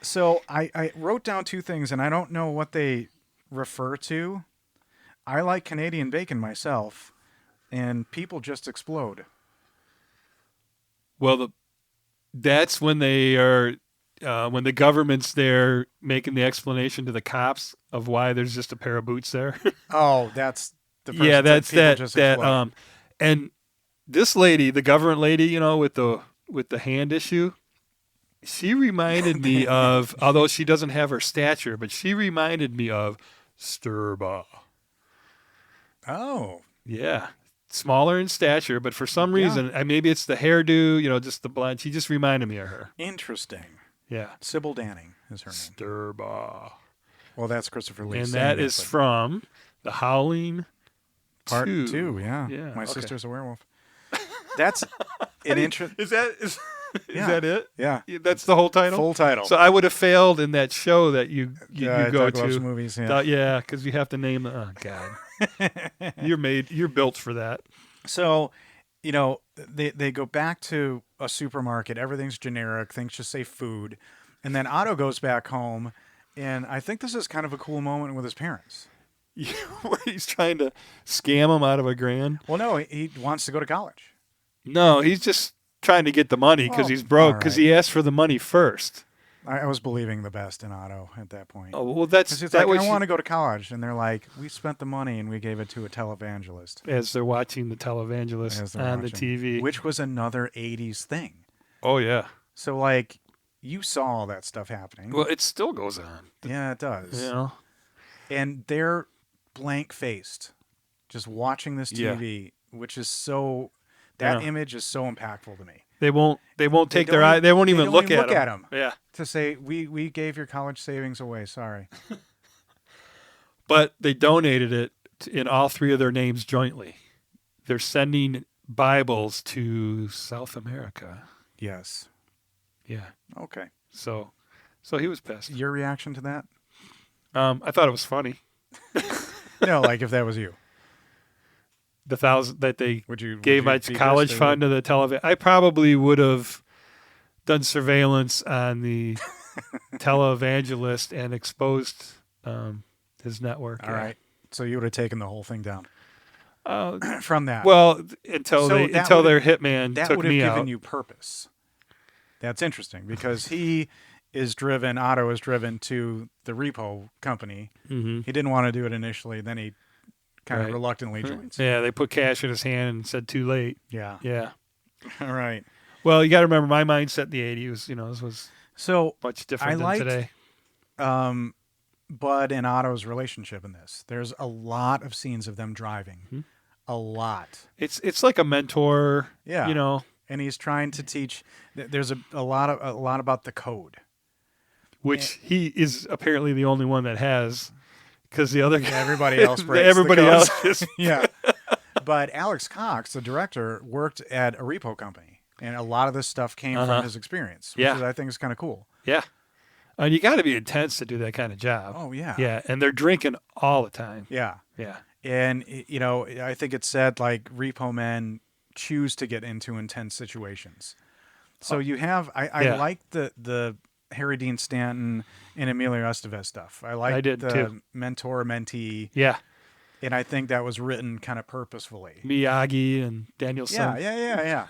So I wrote down two things, and I don't know what they refer to. I like Canadian bacon myself, and people just explode. Well, that's when they are when the government's there making the explanation to the cops of why there's just a pair of boots there. Oh, that's the first. Yeah, that's people just that. explode. And this lady, the government lady, with the hand issue, she reminded me of, although she doesn't have her stature, but she reminded me of Sturba. Oh, Yeah, smaller in stature, but for some reason, maybe it's the hairdo, just the blonde. She just reminded me of her. Interesting. Yeah. Sybil Danning is her name. Sturba. Well, that's Christopher Lee. And that is from The Howling Part 2. 2, yeah. Yeah. My sister's a werewolf. That's an interesting. Is that it? Yeah. That's the whole title? Full title. So I would have failed in that show that you go Doug to. Loves Movies, yeah. Yeah, because you have to name oh God. You're built for that. So, they go back to a supermarket, everything's generic, things just say food. And then Otto goes back home, and I think this is kind of a cool moment with his parents. Where he's trying to scam him out of $1,000. Well, no, he wants to go to college. No, he's just trying to get the money because he's broke because he asked for the money first. I was believing the best in Otto at that point. Oh, well, that's it's that like, I want to go to college. And they're like, we spent the money and we gave it to a televangelist. As they're watching the televangelist on the TV. Which was another 80s thing. Oh, yeah. So, like, you saw all that stuff happening. Well, it still goes on. Yeah, it does. Yeah. And they're blank-faced, just watching this TV, which is so... That image is so impactful to me. They won't take their eye. They won't even look at him. Yeah. To say, we gave your college savings away. Sorry. But they donated it in all 3 of their names jointly. They're sending Bibles to South America. Yes. Yeah. Okay. So he was pissed. Your reaction to that? I thought it was funny. No, like if that was you. The $1,000 that they gave my be college fund to the television. I probably would have done surveillance on the televangelist and exposed his network. All right. So you would have taken the whole thing down from that. Well, until their hitman that took would have me out. given you purpose. That's interesting because Otto is driven to the repo company. Mm-hmm. He didn't want to do it initially. Then he kind of reluctantly joins. Yeah, they put cash in his hand and said too late. Yeah. Yeah. All right. Well, you got to remember my mindset in the 80s, this was so much different than today. Bud and Otto's relationship in this. There's a lot of scenes of them driving. Mm-hmm. A lot. It's like a mentor, And he's trying to teach. There's a lot about the code, which he is apparently the only one that has, because the other everybody else breaks everybody the else codes. is Yeah. But Alex Cox, the director, worked at a repo company, and a lot of this stuff came from his experience, which I think is kind of cool. Yeah. And you got to be intense to do that kind of job. Oh yeah. Yeah, and they're drinking all the time. Yeah. Yeah. And I think it said like repo men choose to get into intense situations. So you have I like the Harry Dean Stanton and Emilio Estevez stuff. I did the too. mentor mentee. Yeah. And I think that was written kind of purposefully. Miyagi and Danielson. Yeah.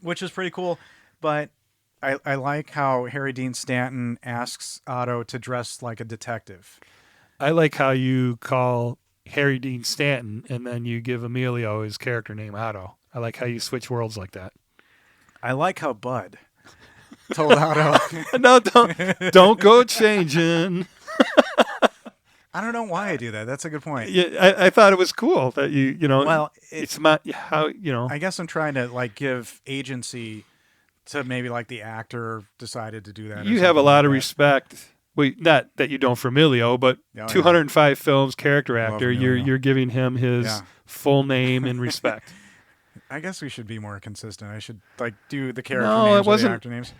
Which is pretty cool. But I like how Harry Dean Stanton asks Otto to dress like a detective. I like how you call Harry Dean Stanton and then you give Emilio his character name Otto. I like how you switch worlds like that. I like how Bud told Otto. No, don't go changing. I don't know why I do that. That's a good point. Yeah, I thought it was cool that Well, it's not how I guess I'm trying to like give agency to maybe like the actor decided to do that. You have a lot of respect. Well, not that you don't for Emilio, but 205 films, character actor. You're giving him his full name and respect. I guess we should be more consistent. I should like do the character names or the actor names.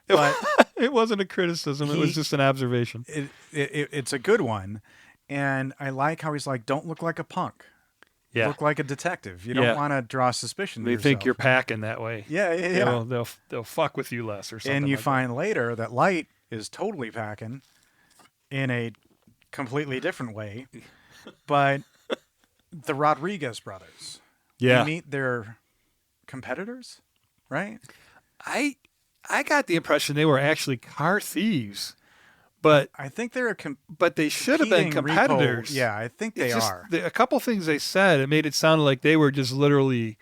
But it wasn't a criticism. It was just an observation. It's a good one, and I like how he's like, "Don't look like a punk. Yeah. Look like a detective. You don't want to draw suspicion. They to think yourself. you're packing that way. Yeah. They'll fuck with you less or something. And you like find later that Light is totally packing in a completely different way, but the Rodriguez brothers. Yeah. You meet their competitors, right? I got the impression they were actually car thieves, but I think they're but they should have been competitors. Repo. Yeah, I think they are. A couple things they said, it made it sound like they were just literally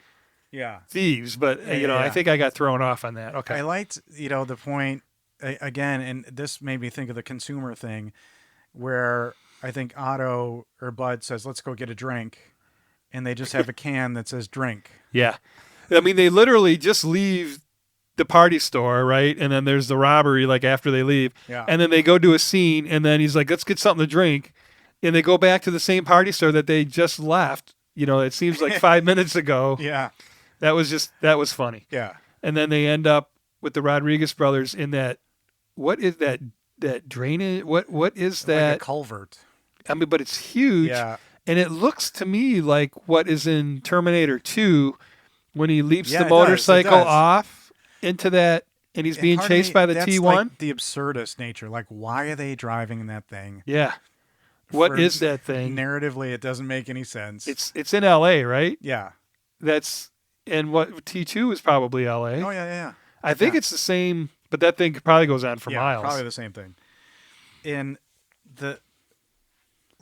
thieves, but I think I got thrown off on that. Okay. I liked, the point again, and this made me think of the consumer thing where I think Otto or Bud says, "Let's go get a drink." and they just have a can that says drink. Yeah. I mean, they literally just leave the party store, right? And then there's the robbery, like, after they leave. Yeah. And then they go do a scene, and then he's like, let's get something to drink. And they go back to the same party store that they just left. You know, it seems like 5 minutes ago. Yeah. That was funny. Yeah. And then they end up with the Rodriguez brothers in that, what is that drainage? What is that? Like a culvert. I mean, but it's huge. Yeah. And it looks to me like what is in Terminator 2 when he leaps Yeah, the it motorcycle does. off into that, and he's being chased by the that's T1. like the absurdist nature. Like, why are they driving that thing? Yeah. What For- is that thing? Narratively, it doesn't make any sense. It's in L.A., right? Yeah. And what T2 is probably L.A. Oh, yeah. I think Yeah. it's the same, but that thing probably goes on for Yeah, miles. probably the same thing. And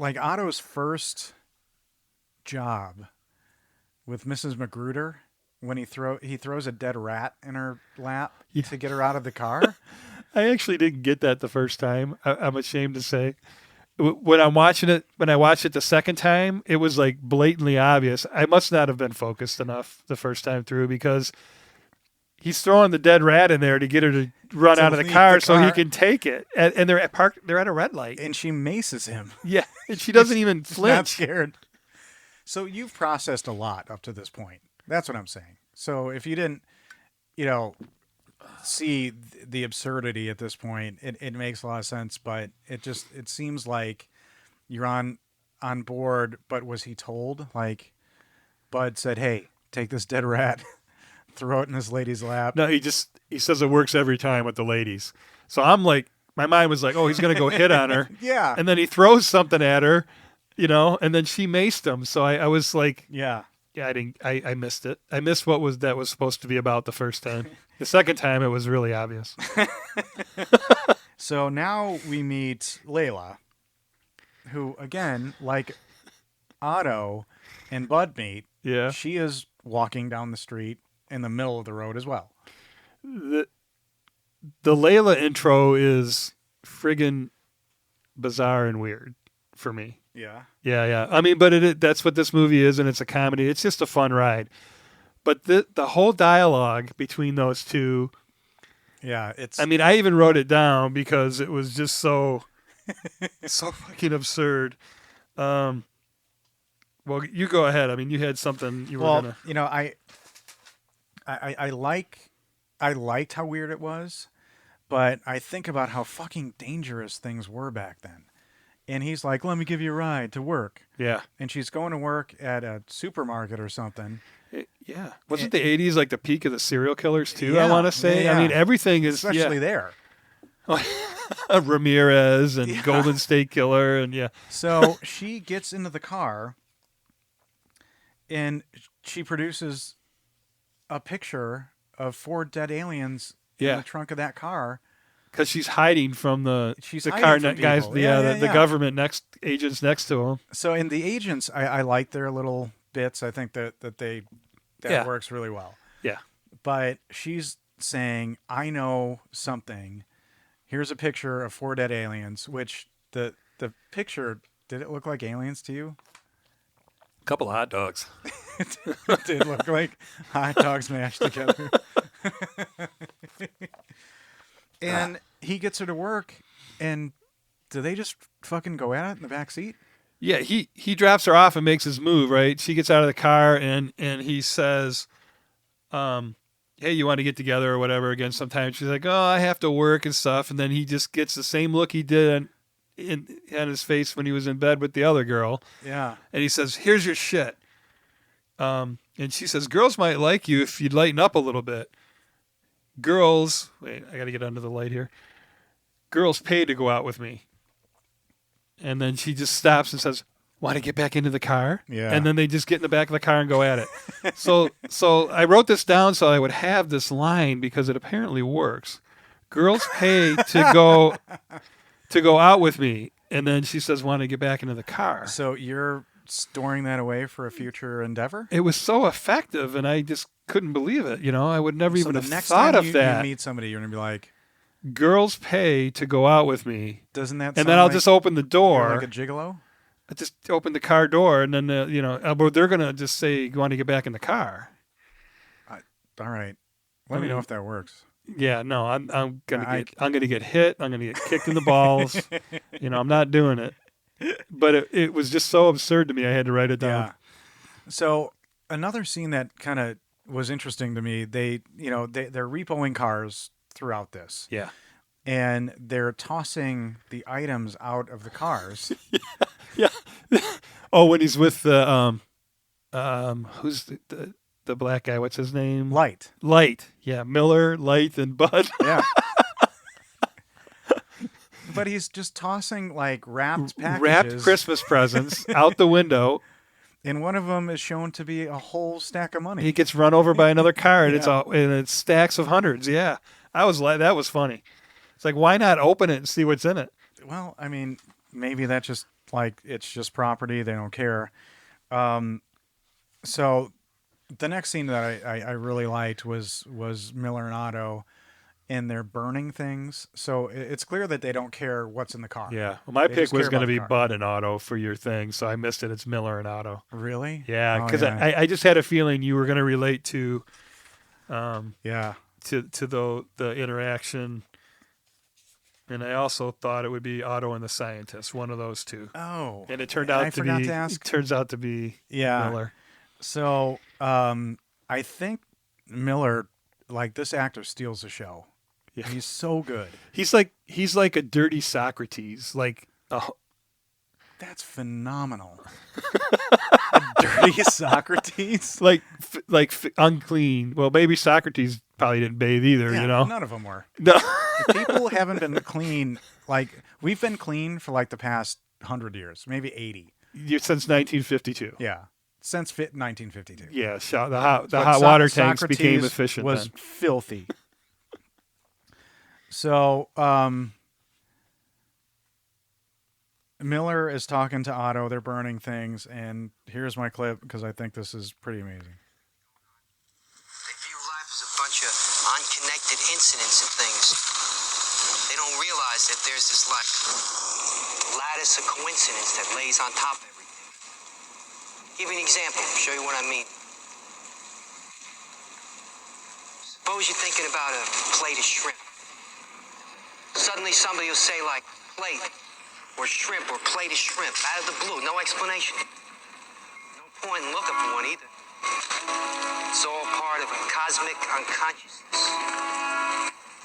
Otto's first job with Mrs. Magruder, when he throws a dead rat in her lap to get her out of the car. I actually didn't get that the first time. I'm ashamed to say. When I watched it the second time, it was like blatantly obvious. I must not have been focused enough the first time through because he's throwing the dead rat in there to get her to run To out of the leave car the so he car. can take it. And they're at a red light. And she maces him. Yeah, and she doesn't even She's not flinch. scared. So you've processed a lot up to this point. That's what I'm saying. So if you didn't, see the absurdity at this point, it makes a lot of sense. But it seems like you're on board. But was he told? Like, Bud said, "Hey, take this dead rat, throw it in this lady's lap." No, he says it works every time with the ladies. So I'm like, my mind was like, oh, he's gonna go hit on her. Yeah. And then he throws something at her, and then she maced him. So I was like, Yeah. yeah, I missed it. I missed what was supposed to be about the first time. The second time, it was really obvious. So now we meet Layla, who, again, like Otto and Bud meet, Yeah. she is walking down the street in the middle of the road as well. The Layla intro is friggin' bizarre and weird for me. Yeah. Yeah. I mean, but that's what this movie is, and it's a comedy. It's just a fun ride. But the whole dialogue between those two, Yeah, it's... I mean, I even wrote it down because it was just so fucking absurd. Well, you go ahead. I mean, you had something you were gonna... I liked how weird it was, but I think about how fucking dangerous things were back then. And he's like, let me give you a ride to work. Yeah. And she's going to work at a supermarket or something. Yeah. Wasn't the 80s like the peak of the serial killers, too, Yeah, I want to say? yeah. I mean, everything is... Especially there. Ramirez and Golden State Killer and So she gets into the car and she produces a picture of 4 dead aliens in the trunk of that car. Because she's hiding from the hiding car from guys, people. the government agents next to him. So in the agents, I like their little bits. I think that works really well. Yeah. But she's saying, I know something. Here's a picture of 4 dead aliens, which the picture, did it look like aliens to you? A couple of hot dogs. It did look like hot dogs mashed together. And he gets her to work, and do they just fucking go at it in the back seat? Yeah, he drops her off and makes his move, right? She gets out of the car and he says, hey, you want to get together or whatever again sometime? She's like, oh, I have to work and stuff. And then he just gets the same look he did on his face when he was in bed with the other girl. Yeah. And he says, here's your shit. And she says, girls might like you if you'd lighten up a little bit. Girls, wait, I got to get under the light here. Girls pay to go out with me. And then she just stops and says, want to get back into the car? Yeah. And then they just get in the back of the car and go at it. So I wrote this down so I would have this line because it apparently works. Girls pay to go out with me. And then she says, want to get back into the car. So you're storing that away for a future endeavor? It was so effective, and I just couldn't believe it. I would never even have next thought time of that. you meet somebody, you're going to be like, girls pay to go out with me. doesn't that And sound then I'll like just open the you're door. like a gigolo? I just opened the car door, and then they're gonna just say, "You want to get back in the car?" All right. Let me know if that works. Yeah, no, I'm gonna get hit. I'm gonna get kicked in the balls. I'm not doing it. But it was just so absurd to me. I had to write it down. Yeah. So another scene that kind of was interesting to me. They're repoing cars throughout this. Yeah. And they're tossing the items out of the cars. Yeah. Oh, when he's with the who's the black guy? What's his name? Light. Yeah, Miller, Light, and Bud. Yeah. But he's just tossing like wrapped Christmas presents out the window. And one of them is shown to be a whole stack of money. He gets run over by another car, and it's stacks of hundreds. Yeah, that was funny. It's like, why not open it and see what's in it? Well, I mean, maybe that's just like it's just property; they don't care. So the next scene that I really liked was Miller and Otto, and they're burning things. So it's clear that they don't care what's in the car. Yeah. Well, my pick was going to be car. Bud and Otto for your thing, so I missed it. It's Miller and Otto. Really? Yeah, because I just had a feeling you were going to relate to, to the interaction, and I also thought it would be Otto and the scientist, one of those two. Oh. And it turned out to be. It turns out to be Miller. So I think Miller, like this actor, steals the show. Yeah. He's so good. He's like a dirty Socrates. That's phenomenal. A dirty Socrates. Like unclean. Well, maybe Socrates probably didn't bathe either. None of them were. No. People haven't been clean. Like we've been clean for like the past 100 years, maybe 80. Since 1952. Yeah. Since 1952. Yeah, the hot water tanks Socrates became efficient. Was filthy. So Miller is talking to Otto. They're burning things, and here's my clip because I think this is pretty amazing. They view life as a bunch of unconnected incidents and things. They don't realize that there's this lattice of coincidence that lays on top of everything. Give you an example, show you what I mean. Suppose you're thinking about a plate of shrimp. Suddenly somebody will say like plate or shrimp or plate of shrimp out of the blue, no explanation. No point in looking for one either. It's all part of a cosmic unconsciousness.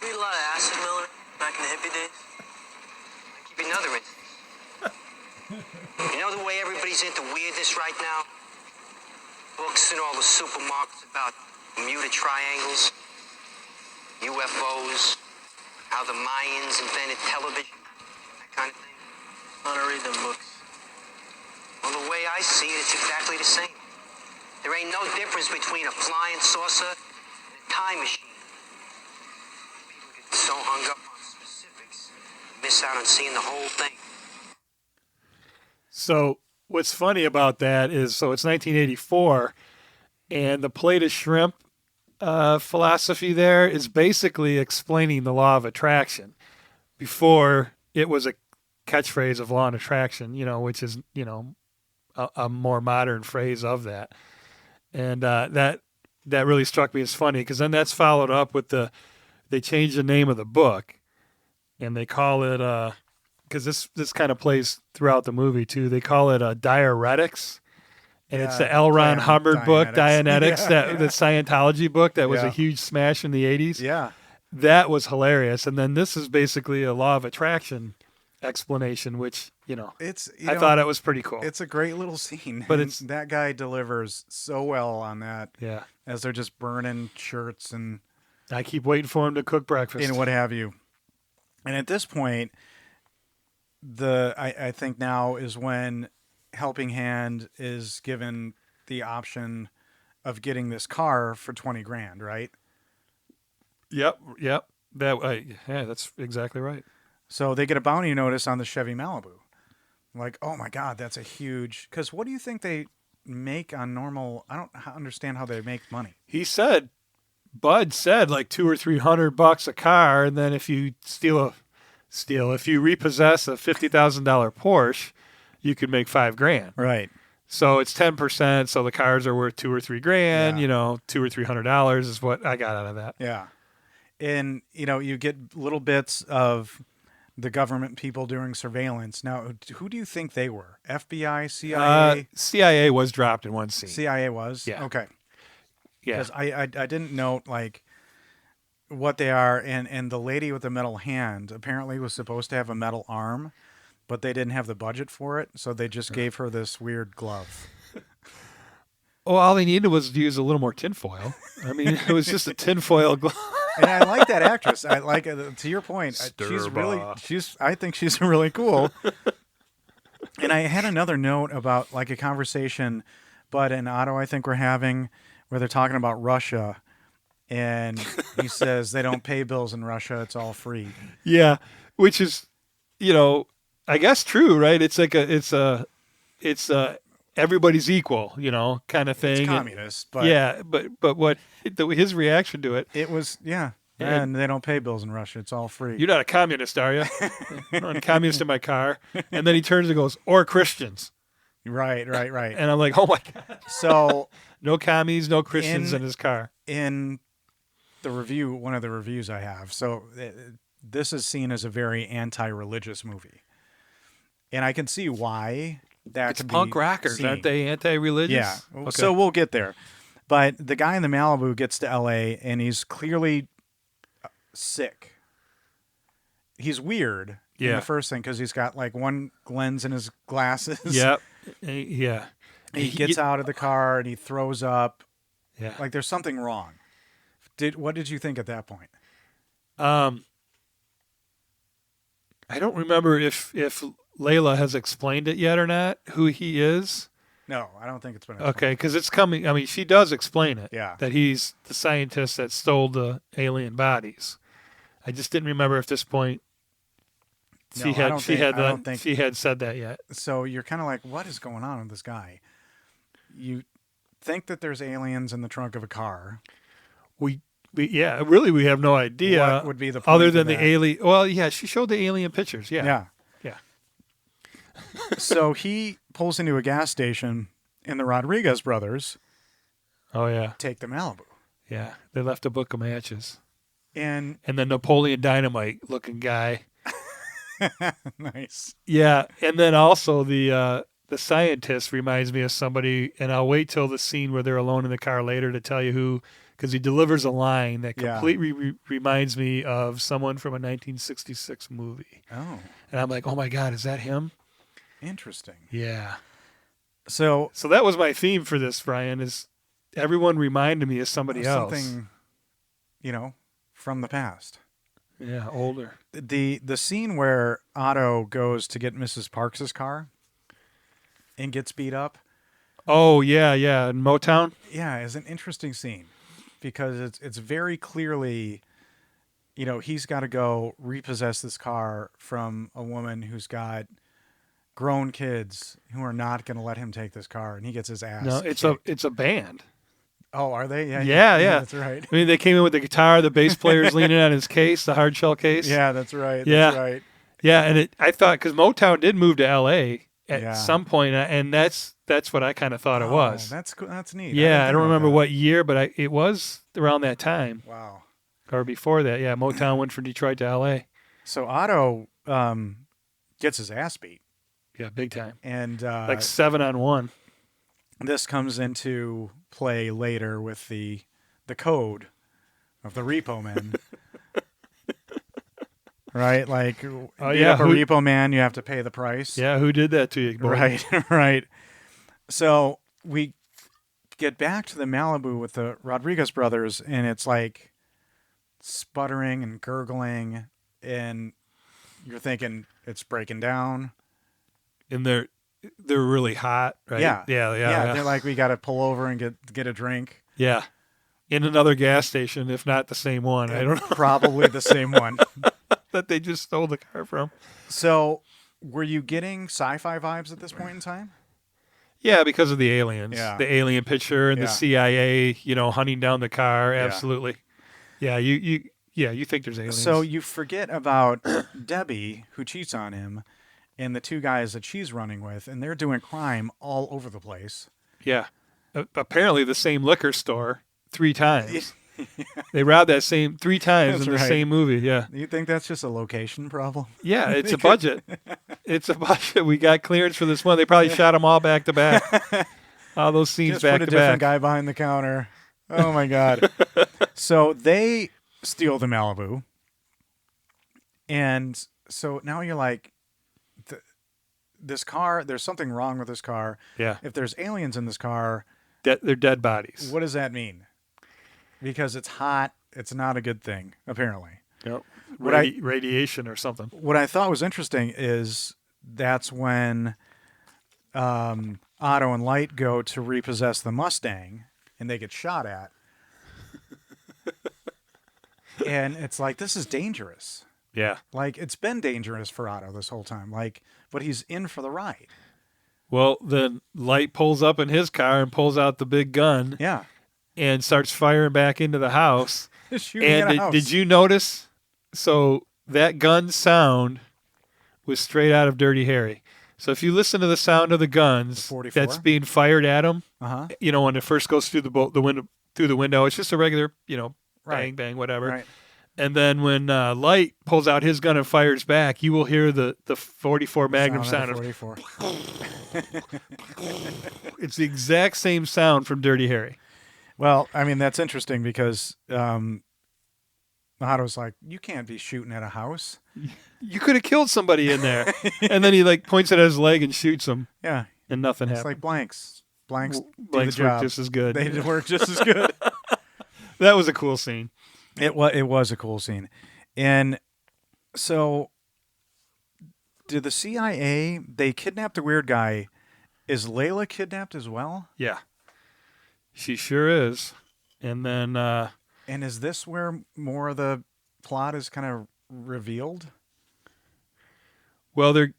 You eat a lot of acid, Miller, back in the hippie days? I'll give you another instance. You know the way everybody's into weirdness right now? Books in all the supermarkets about Bermuda triangles, UFOs, how the Mayans invented television, that kind of thing. I don't read them books. Well, the way I see it, it's exactly the same. There ain't no difference between a flying saucer and a time machine. People get so hung up on specifics, miss out on seeing the whole thing. So what's funny about that is, it's 1984, and the plate of shrimp philosophy there is basically explaining the law of attraction. Before it was a catchphrase of law of attraction, which is, a more modern phrase of that. And that really struck me as funny, because then that's followed up with they changed the name of the book, and they call it, because this kind of plays throughout the movie too, they call it Diuretics. And it's the L. Ron Hubbard book, Dianetics, the Scientology book that was a huge smash in the 80s. Yeah. That was hilarious. And then this is basically a law of attraction explanation, which, I thought it was pretty cool. It's a great little scene. But that guy delivers so well on that. Yeah. As they're just burning shirts and I keep waiting for him to cook breakfast. And what have you. And at this point, I think now is when Helping Hand is given the option of getting this car for $20,000, right? Yep. That's exactly right. So they get a bounty notice on the Chevy Malibu. Like, oh my God, that's a huge. Because what do you think they make on normal? I don't understand how they make money. Bud said like $200 or $300 a car, and then if you if you repossess a $50,000 Porsche, you could make $5,000. Right. So it's 10%. So the cars are worth $2,000 or $3,000. Yeah. You know, $200 or $300 is what I got out of that. Yeah. And, you know, you get little bits of the government people doing surveillance. Now, who do you think they were? FBI, CIA? CIA was dropped in one scene. CIA was? Yeah. Okay. Yeah. Because I didn't note, like, what they are. And the lady with the metal hand apparently was supposed to have a metal arm, but they didn't have the budget for it. So they just gave her this weird glove. Well, all they needed was to use a little more tinfoil. I mean, it was just a tinfoil glove. And I like that actress. I like, to your point, I think she's really cool. And I had another note about like a conversation Bud and Otto, I think, were having where they're talking about Russia. And he says they don't pay bills in Russia. It's all free. Yeah. Which is, you know, I guess true, right? It's like it's everybody's equal, you know, kind of thing. It's communist, but yeah, but what his reaction to it? it was, yeah. And they don't pay bills in Russia. It's all free. You're not a communist, are you? I'm not a communist in my car. And then he turns and goes, or Christians. Right. And I'm like, oh my God. So No commies, no Christians in his car. in the review, one of the reviews I have, so this is seen as a very anti-religious movie. And I can see why that It's could punk be rockers, seen. aren't they anti-religious? Yeah. Okay. So we'll get there. But the guy in the Malibu gets to LA and he's clearly sick. He's weird. In Yeah. the first thing, because he's got like one lens in his glasses. Yep. Yeah. He gets out of the car and he throws up. Yeah. Like there's something wrong. What did you think at that point? I don't remember if Layla has explained it yet or not, who he is. No, I don't think it's been. Okay, because it's coming. I mean, she does explain it. Yeah. That he's the scientist that stole the alien bodies. I just didn't remember if this point No, I don't think- she had said that yet. So you're kind of like, what is going on with this guy? You think that there's aliens in the trunk of a car. We really we have no idea. What would be the point other of than the that? alien? Well, yeah, she showed the alien pictures. Yeah. Yeah. So he pulls into a gas station, and the Rodriguez brothers Oh yeah. take the Malibu. Yeah. They left a book of matches. And And then Napoleon Dynamite looking guy. nice. Yeah, and then also the scientist reminds me of somebody, and I'll wait till the scene where they're alone in the car later to tell you who, because he delivers a line that Yeah. completely reminds me of someone from a 1966 movie. Oh, And I'm like, oh my God, is that him? interesting. Yeah. So So that was my theme for this, Brian, is everyone reminded me of somebody else. something, from the past. Yeah, older. The scene where Otto goes to get Mrs. Parks's car and gets beat up, Oh, yeah, in Motown. yeah, is an interesting scene because it's very clearly, he's got to go repossess this car from a woman who's got grown kids who are not going to let him take this car, and he gets his ass. No, kicked. it's a band. Oh, are they? Yeah. That's right. I mean, they came in with the guitar, the bass player's leaning on his case, the hard shell case. Yeah, that's right. Yeah. That's right. Yeah, and I thought because Motown did move to L.A. at Yeah. some point, and that's what I kind of thought it Oh, was. that's cool. That's neat. Yeah, I didn't don't think remember about what year, but it was around that time that. Wow. or before that. Yeah, Motown went from Detroit to L.A. So Otto gets his ass beat, Yeah, big time. and Like 7-on-1. this comes into play later with the code of the Repo Man. Right? Like, beat yeah, up a Repo Man, you have to pay the price. Yeah, who did that to you, boy? Right, right. So we get back to the Malibu with the Rodriguez brothers, and it's like sputtering and gurgling, and you're thinking it's breaking down. And they're really hot, right? Yeah. Yeah. They're like, we got to pull over and get a drink. Yeah. In another gas station, if not the same one. I don't know. Probably the same one. That they just stole the car from. So, were you getting sci-fi vibes at this point in time? Yeah, because of the aliens. Yeah. The alien picture and Yeah. the CIA, hunting down the car. Absolutely. Yeah, you think there's aliens. So you forget about Debbie, who cheats on him, and the two guys that she's running with, and they're doing crime all over the place. Yeah. Apparently the same liquor store 3 times. They robbed that same 3 times That's in the right. same movie. Yeah. You think that's just a location problem? Yeah, it's a budget. It's a budget. We got clearance for this one. They probably shot them all back to back. All those scenes Just back put a to different back. guy behind the counter. Oh my God. So they steal the Malibu. And so now you're like, this car, there's something wrong with this car. Yeah. If there's aliens in this car, They're dead bodies. what does that mean? Because it's hot, it's not a good thing, apparently. Yep. What Radiation or something. What I thought was interesting is that's when Otto and Light go to repossess the Mustang, and they get shot at. And it's like, this is dangerous. Yeah. Like, it's been dangerous for Otto this whole time. Like, but he's in for the ride. Well, then Light pulls up in his car and pulls out the big gun Yeah. and starts firing back into the house. Shooting And at a house. did you notice? So that gun sound was straight out of Dirty Harry. So if you listen to the sound of the guns The 44? that's being fired at him, Uh-huh. you know, when it first goes through the window, it's just a regular, you know, bang, Right. bang, whatever. Right. And then when Light pulls out his gun and fires back, you will hear the 44 Magnum Sound sound. of 44. It's the exact same sound from Dirty Harry. Well, I mean, that's interesting because Otto's like, you can't be shooting at a house. You could have killed somebody in there. And then he like points it at his leg and shoots him, Yeah. and nothing It's happened. like blanks. Blanks do Blanks the work job. just as good. They did work just as good. That was a cool scene. It was a cool scene. And so did the CIA, they kidnapped a weird guy. Is Layla kidnapped as well? Yeah. She sure is. And then And is this where more of the plot is kind of revealed? well, they're,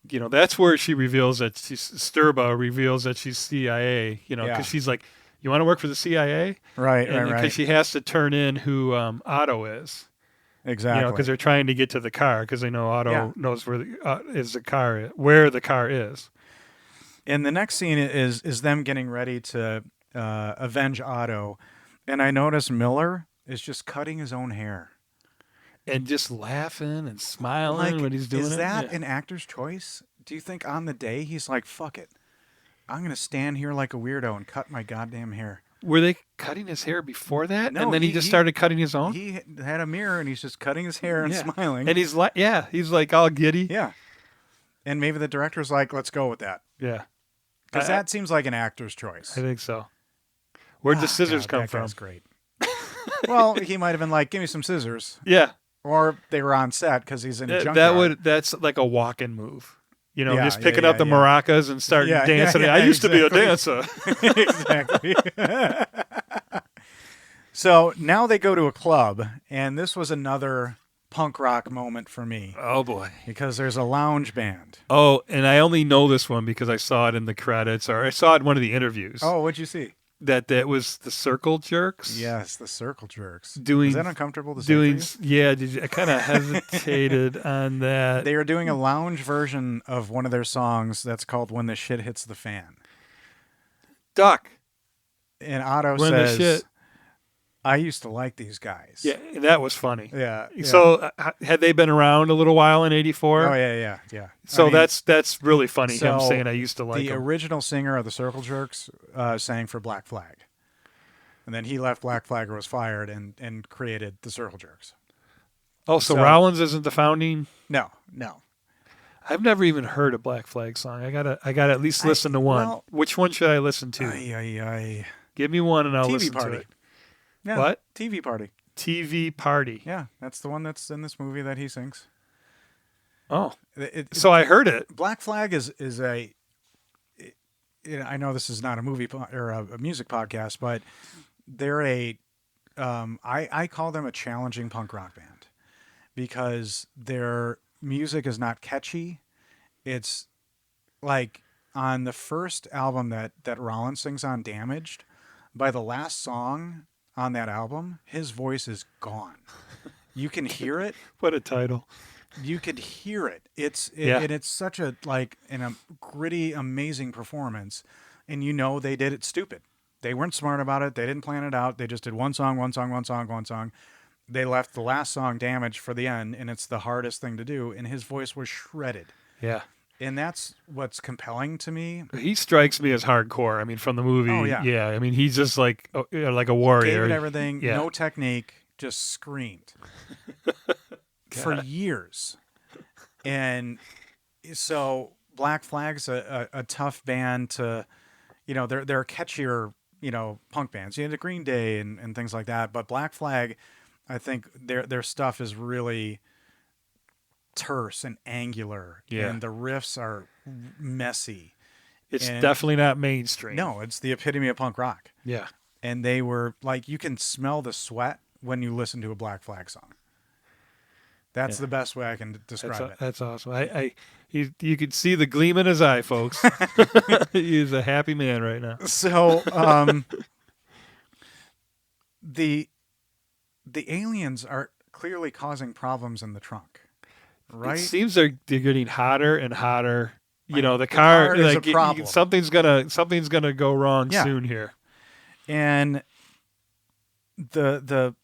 you know, that's where she reveals that Sturba reveals that she's CIA, you know, Yeah. because she's like, you want to work for the CIA? Right, And right. because she has to turn in who Otto is, Exactly. you know, because they're trying to get to the car because they know Otto Yeah. knows where where the car is. And the next scene is them getting ready to avenge Otto. And I notice Miller is just cutting his own hair. And just laughing and smiling when he's doing is it. that Yeah. an actor's choice? Do you think on the day he's like, fuck it, I'm going to stand here like a weirdo and cut my goddamn hair? Were they cutting his hair before that? No, And then he just started cutting his own? He had a mirror and he's just cutting his hair and Yeah. smiling. And he's like, yeah, he's like all giddy. Yeah. And maybe the director's like, let's go with that. Yeah. Because I- that seems like an actor's choice. I think so. Where'd the scissors come that from? guy's great. Well, he might have been like, give me some scissors. Yeah. Or they were on set because he's in a junkyard. That's like a walk-in move. You know, Yeah, just yeah, picking yeah, up the yeah. maracas and start Yeah, dancing. yeah, I used to be a exactly. dancer. Exactly. So now they go to a club, and this was another punk rock moment for me Oh, boy. because there's a lounge band. Oh, and I only know this one because I saw it in the credits, or I saw it in one of the interviews. Oh, what'd you see? That was the Circle Jerks. Yes, the Circle Jerks. Doing- Is that uncomfortable to say Doing, for you? yeah, I kind of hesitated on that. They are doing a lounge version of one of their songs that's called "When the Shit Hits the Fan." Duck. And Otto When the says, shit- "I used to like these guys." Yeah, that was funny. Yeah. So had they been around a little while in '84? Oh yeah. So I mean, that's really funny. Him so saying I used to like the him. original singer of the Circle Jerks sang for Black Flag, and then he left Black Flag or was fired and created the Circle Jerks. Oh, so so- Rollins isn't the founding. No. I've never even heard a Black Flag song. I gotta at least listen to one. well- Which one should I listen to? Ay. Give me one and I'll TV listen Party. to it. Yeah, What? TV Party? TV Party. Yeah, that's the one that's in this movie that he sings. Oh, It- so I heard it. Black Flag is a. I know this is not a movie or a music podcast, but they're a. I call them a challenging punk rock band because their music is not catchy. It's like on the first album that Rollins sings on, "Damaged." By the last song on that album, his voice is gone. You can hear it. What a title. You could hear it. Yeah. And it's such a gritty, amazing performance, and you know they did it stupid. They weren't smart about it. They didn't plan it out. They just did one song. They left the last song damaged for the end, and it's the hardest thing to do. And his voice was shredded. Yeah. And that's what's compelling to me. He strikes me as hardcore. I mean, from the movie. Oh, yeah. I mean, he's just like a warrior. Gave it everything. Yeah. No technique. Just screamed for years. And so Black Flag's a tough band to, they're catchier, punk bands. You know, the Green Day and things like that. But Black Flag, I think their stuff is really terse and angular. Yeah. And the riffs are messy. It's definitely not mainstream. No, it's the epitome of punk rock. Yeah. And they were like, you can smell the sweat when you listen to a Black Flag song. That's the best way I can describe it. That's awesome. You could see the gleam in his eye, folks. He's a happy man right now. So, the aliens are clearly causing problems in the trunk, right? It seems they're getting hotter and hotter. The car car is a problem. something's gonna go wrong soon here. And the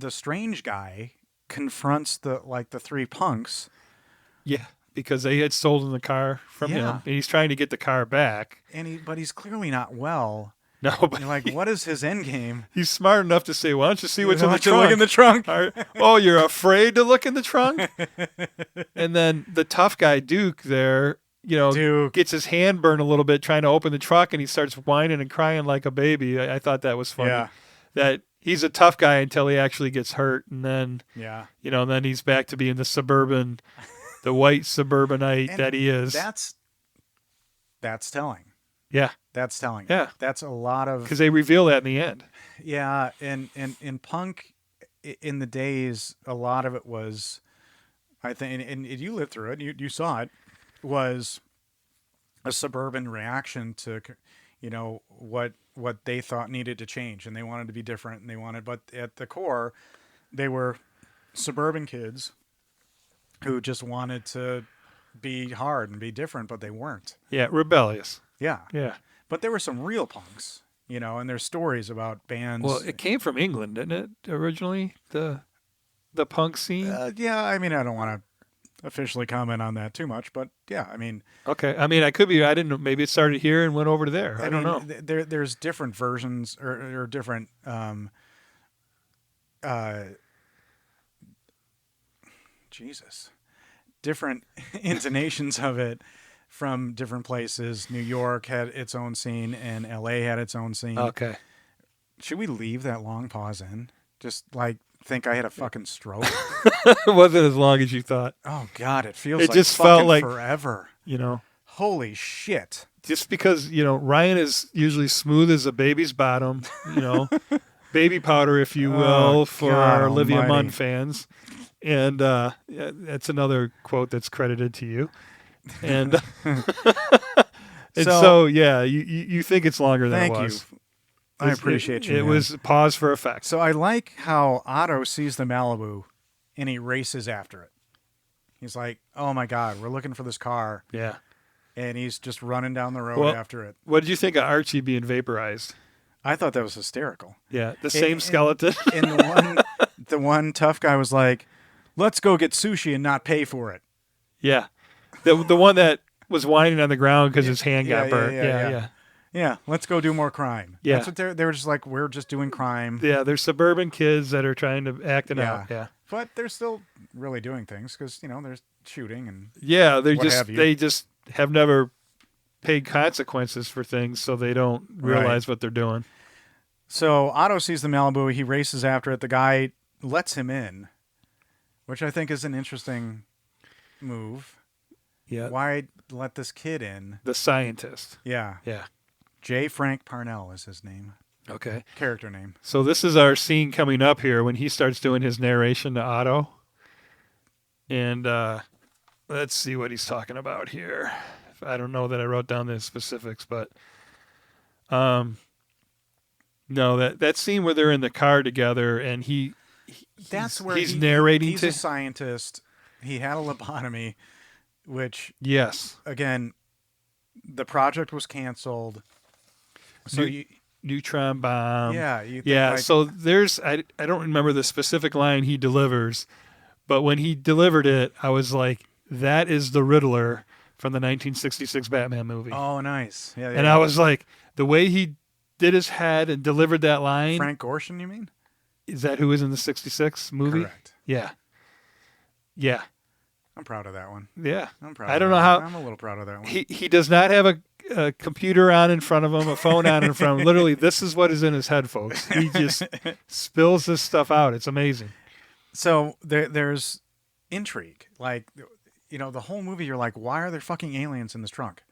strange guy confronts the three punks. Yeah, because they had stolen the car from him, and he's trying to get the car back. But he's clearly not well. No, but you're like, what is his end game? He's smart enough to say, "Why don't you see what's in the trunk?" Look in the trunk. Oh, you're afraid to look in the trunk? And then the tough guy Duke there, gets his hand burned a little bit trying to open the trunk, and he starts whining and crying like a baby. I thought that was funny. Yeah. That he's a tough guy until he actually gets hurt, and then then he's back to being the white suburbanite and that he is. That's telling. Yeah. That's telling. Yeah. That's a lot of... Because they reveal that in the end. Yeah, and in punk, in the days, a lot of it was, I think, and you lived through it, you saw it, was a suburban reaction to, what they thought needed to change, and they wanted to be different, but at the core, they were suburban kids who just wanted to be hard and be different, but they weren't. Yeah, rebellious. Yeah. Yeah. But there were some real punks, and there's stories about bands. Well, it came from England, didn't it, originally, the punk scene? Yeah, I mean, I don't want to officially comment on that too much, but yeah, I mean... Okay, I mean, I didn't know, maybe it started here and went over to there. I don't know. There's different versions or different... different intonations of it from different places. New York had its own scene, and LA had its own scene. Okay. Should we leave that long pause in? Just think I had a fucking stroke? It wasn't as long as you thought. Oh God, it feels it like just fucking felt like forever. Holy shit. Just because, Ryan is usually smooth as a baby's bottom, baby powder, if you will, for God our Olivia almighty. Munn fans. And that's another quote that's credited to you. And, so yeah, you think it's longer than it was. Thank you. I appreciate you. It was pause for effect. So I like how Otto sees the Malibu and he races after it. He's like, oh my God, we're looking for this car. Yeah. And he's just running down the road after it. What did you think of Archie being vaporized? I thought that was hysterical. Yeah, the same skeleton. And the one tough guy was like, let's go get sushi and not pay for it. Yeah. The one that was whining on the ground because his hand got burnt. Yeah, let's go do more crime. Yeah. That's what they were just like, we're just doing crime. Yeah, they're suburban kids that are trying to act it out. Yeah. But they're still really doing things because, there's shooting and they just have never paid consequences for things, so they don't realize what they're doing. So Otto sees the Malibu. He races after it. The guy lets him in, which I think is an interesting move. Yeah. Why let this kid in? The scientist. Yeah. Yeah. J. Frank Parnell is his name. Okay. Character name. So this is our scene coming up here when he starts doing his narration to Otto. And let's see what he's talking about here. I don't know that I wrote down the specifics, but no, that scene where they're in the car together and he's narrating he's to a scientist He had a lobotomy, which Yes. again, the project was canceled. So Neutron bomb. yeah, you think Yeah, like, so there's I don't remember the specific line he delivers, but when he delivered it, I was like, that is the Riddler from the 1966 Batman movie. oh, nice. Yeah, And I was like, the way he did his head and delivered that line, Frank Gorshin, you mean? is that who was in the 66 movie? Correct. Yeah. Yeah. I'm proud of that one. Yeah. I'm proud. I don't know how I'm a little proud of that one. he does not have a computer on in front of him, a phone on in front of him. Literally, this is what is in his head, folks. He just spills this stuff out. It's amazing. So there's intrigue. Like, the whole movie, you're like, why are there fucking aliens in this trunk?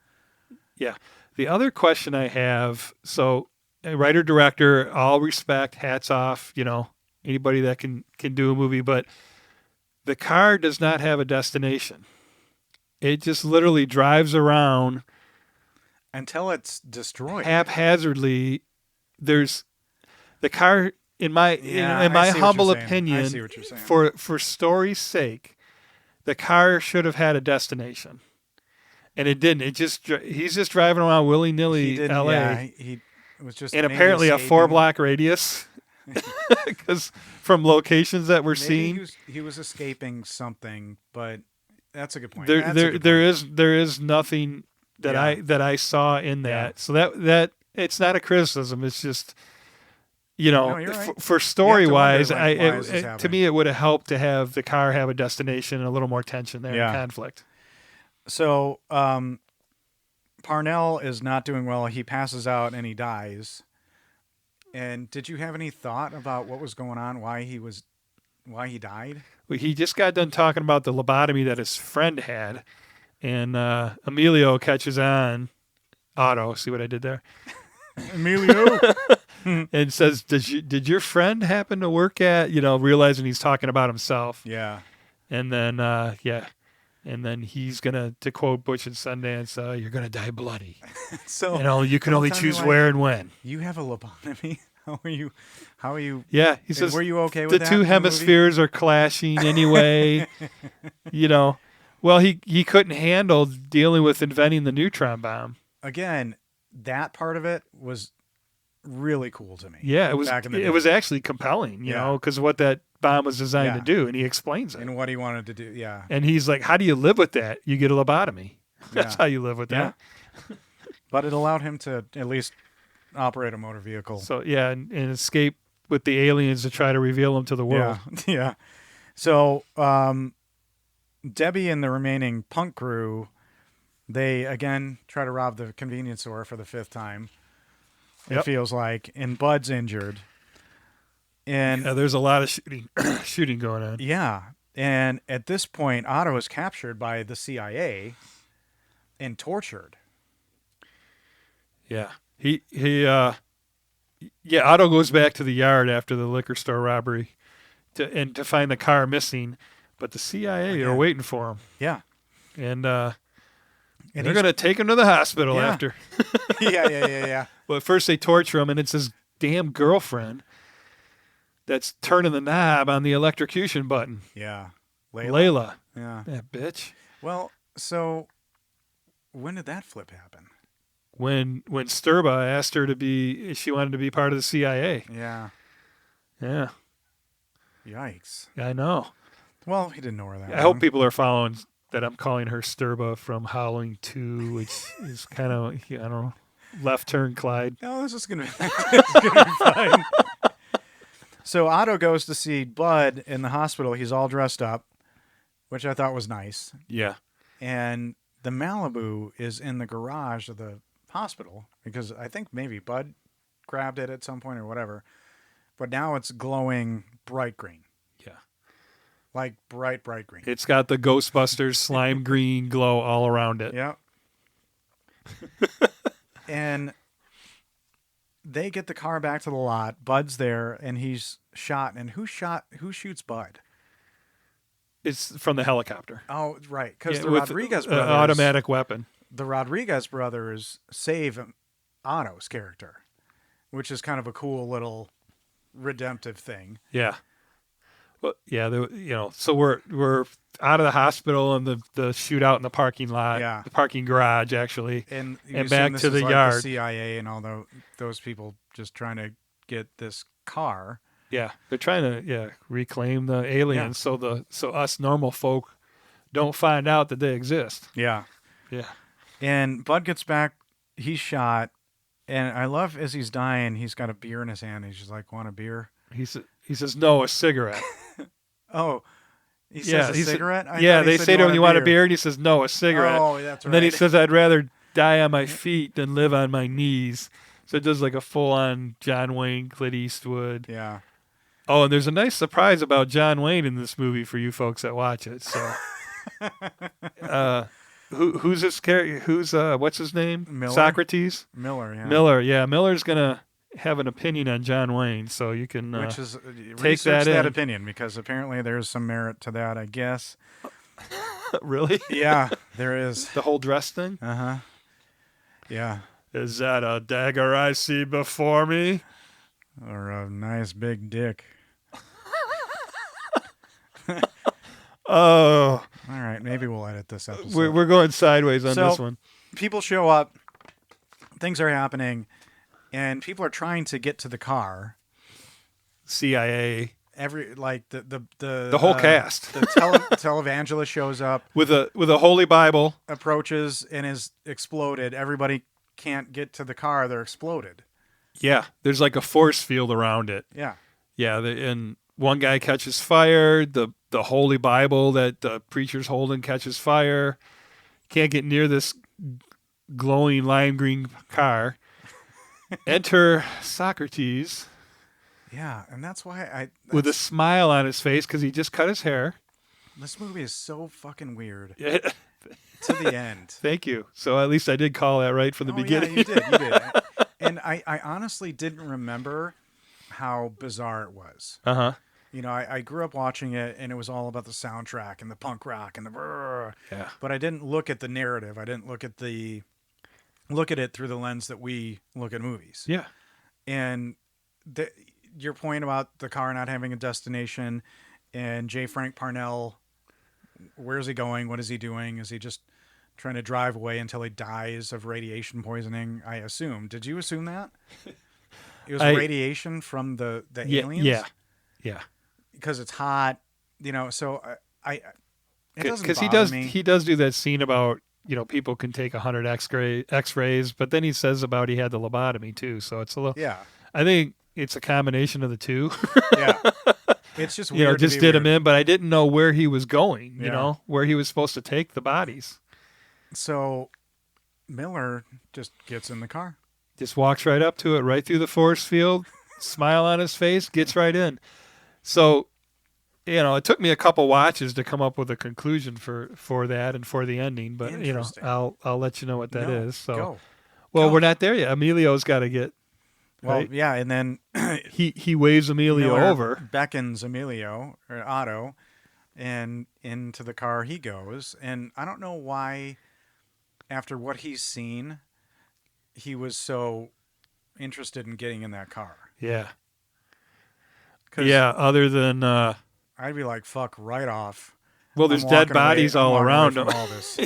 Yeah. The other question I have, so a writer, director, all respect, hats off, anybody that can do a movie, but the car does not have a destination. It just literally drives around Until it's destroyed. haphazardly. There's the car, in my Yeah, in my I see what humble you're saying. I opinion, see what you're saying. for story's sake, the car should have had a destination, and it didn't. He's just driving around willy He nilly didn't- L.A. Yeah, he was just and maybe apparently a escaping. 4-block radius, because from locations that we're Maybe seeing, he was escaping something, but that's a good point. there That's a there good there point. is nothing that Yeah. I saw in that. Yeah. So that it's not a criticism. It's just No, you're right. for story wise, wonder, like, why is this to happening? me it would have helped to have the car have a destination and a little more tension there Yeah. and conflict. So Parnell is not doing well. He passes out and he dies. And did you have any thought about what was going on? Why he died? Well, he just got done talking about the lobotomy that his friend had, and Emilio catches on. Otto, see what I did there? Emilio. And says, "Did your friend happen to work at?" Realizing he's talking about himself, Yeah. and then and then he's gonna, to quote Butch and Sundance, "You're gonna die bloody." So You can don't only tell me choose why- where and when. You have a lobotomy. How are you? Yeah, he And says, were you okay the with that two in the movie? hemispheres are clashing anyway. Well, he couldn't handle dealing with inventing the neutron bomb. Again, that part of it was really cool to me. Yeah, it was. Back in the It day. was actually compelling, Yeah. because what that bomb was designed Yeah. to do, and he explains it. And what he wanted to do. Yeah. And he's like, "How do you live with that? You get a lobotomy. That's Yeah. how you live with Yeah. that." But it allowed him to at least operate a motor vehicle. So yeah, and escape with the aliens to try to reveal him to the world. Yeah. Yeah. So Debbie and the remaining punk crew, they again try to rob the convenience store for the 5th time. It Yep. feels like. And Bud's injured. And There's a lot of shooting going on. yeah. And at this point, Otto is captured by the CIA and tortured. Yeah. Otto goes back to the yard after the liquor store robbery to find the car missing, but the CIA are Again. waiting for him. Yeah. And And they're he's- going to take him to the hospital Yeah. after. yeah. Well, first they torture him, and it's his damn girlfriend that's turning the knob on the electrocution button. Yeah. Layla. Yeah. That bitch. Well, so when did that flip happen? When Sturba asked her she wanted to be part of the CIA. Yeah. Yeah, Yikes. I know. Well, he didn't know her that I hope long. people are following that I'm calling her Sturba from Howling 2, which is kind of, I don't know, left turn Clyde. No, this is gonna be fine. So Otto goes to see Bud in the hospital. He's all dressed up, which I thought was nice. Yeah. And the Malibu is in the garage of the hospital because I think maybe Bud grabbed it at some point or whatever. But now it's glowing bright green. Yeah. Like bright green. It's got the Ghostbusters slime green glow all around it. Yep. And they get the car back to the lot. Bud's there, and he's shot. And who shoots Bud? It's from the helicopter. Oh, right, because Yeah, the with Rodriguez an brothers. automatic weapon. The Rodriguez brothers save Otto's character, which is kind of a cool little redemptive thing. Yeah. Well, yeah, so we're out of the hospital and the shootout in the parking lot, Yeah. the parking garage actually, And and back to the like yard. The CIA and all those people just trying to get this car. Yeah, they're trying to reclaim the aliens so us normal folk don't find out that they exist. Yeah. Yeah. And Bud gets back, he's shot, and I love as he's dying, he's got a beer in his hand. He's just like, "Want a beer?" He says no, a cigarette. Oh, he says a cigarette? They say to him, "You want a beer?" And he says, "No, a cigarette." Oh, that's right. And then he says, "I'd rather die on my feet than live on my knees." So it does like a full-on John Wayne, Clint Eastwood. Yeah. Oh, and there's a nice surprise about John Wayne in this movie for you folks that watch it. So, who's this character? Who's what's his name? Miller? Socrates. Miller. Yeah. Miller. Yeah, Miller's gonna have an opinion on John Wayne, so you can Which is take that opinion, because apparently there's some merit to that, I guess. Really? Yeah, there is. The whole dress thing? Uh-huh. Yeah. Is that a dagger I see before me? Or a nice big dick. Oh. All right, maybe we'll edit this episode. We're going sideways on this one. People show up, things are happening, and people are trying to get to the car. CIA. The whole cast. The televangelist shows up with a holy Bible, approaches and is exploded. Everybody can't get to the car; they're exploded. Yeah, there's like a force field around it. Yeah, yeah. And one guy catches fire. The holy Bible that the preacher's holding catches fire. Can't get near this glowing lime green car. Enter Socrates. Yeah, and that's why with a smile on his face because he just cut his hair. This movie is so fucking weird. Yeah. To the end. Thank you. So at least I did call that right from the beginning. Yeah, you did. And I honestly didn't remember how bizarre it was. Uh-huh. You know, I grew up watching it, and it was all about the soundtrack and the punk rock and the brrr. Yeah. But I didn't look at the narrative. I didn't look at it through the lens that we look at movies. Yeah. And your point about the car not having a destination, and J. Frank Parnell, where's he going? What is he doing? Is he just trying to drive away until he dies of radiation poisoning? I assume. Did you assume that? It was radiation from the aliens? Yeah. Yeah. Because it's hot, you know, so it doesn't bother me. He does do that scene about, you know, people can take 100 X-rays, but then he says about he had the lobotomy too, so it's a little... Yeah. I think it's a combination of the two. Yeah. It's just weird. You know, just did him in, but I didn't know where he was going, you Yeah. know, where he was supposed to take the bodies. So Miller just gets in the car. Just walks right up to it, right through the force field, smile on his face, gets right in. So, you know, it took me a couple watches to come up with a conclusion for that and for the ending, but you know, I'll let you know what that is. So, we're not there yet. Emilio's got to get. Well, right? yeah, and then he waves Emilio Miller over, beckons Emilio or Otto, and into the car he goes. And I don't know why, after what he's seen, he was so interested in getting in that car. Yeah. Yeah, other than... I'd be like, fuck, right off. Well, there's dead bodies all around him. All this.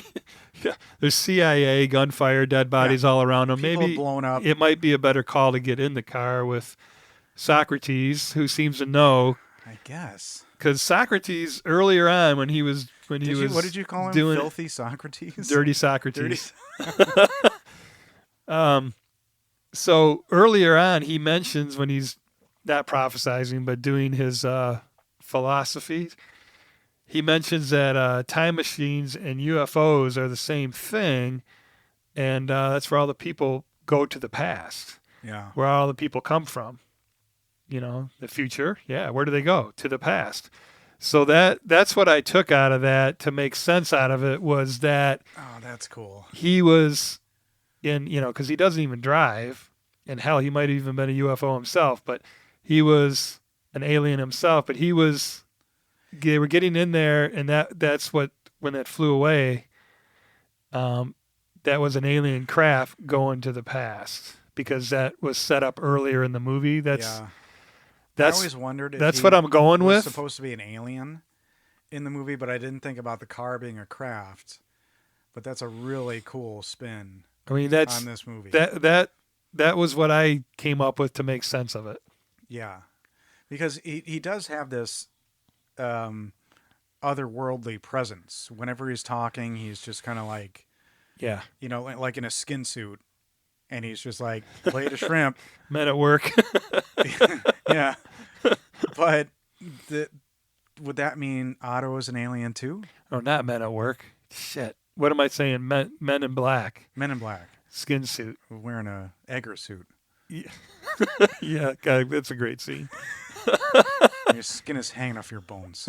Yeah, there's CIA, gunfire, dead bodies all around him. People Maybe blown up. It might be a better call to get in the car with Socrates, who seems to know. I guess. Because Socrates, earlier on, when he was... what did you call him? Filthy Socrates? Dirty Socrates. So earlier on, he mentions when he's not prophesizing, but doing his philosophy, he mentions that time machines and UFOs are the same thing, and that's where all the people go to the past. Yeah. Where all the people come from. You know, the future. Yeah, where do they go? To the past. So that's what I took out of that to make sense out of it was that... Oh, that's cool. He was in, you know, because he doesn't even drive, and hell, he might have even been a UFO himself, but he was an alien himself, but they were getting in there, and that's what, when that flew away, that was an alien craft going to the past, because that was set up earlier in the movie. That's I always wondered if that's he what I'm going was with. supposed to be an alien in the movie, but I didn't think about the car being a craft. But that's a really cool spin I mean, that's on this movie. that was what I came up with to make sense of it. Yeah, because he does have this otherworldly presence. Whenever he's talking, he's just kind of like, Yeah. like in a skin suit, and he's just like, plate of shrimp. Men at work. Yeah, but would that mean Otto is an alien too? Oh, not men at work. Shit. What am I saying? Men in black. Men in Black, Skin suit. wearing a Egger suit. Yeah, God, that's a great scene. Your skin is hanging off your bones.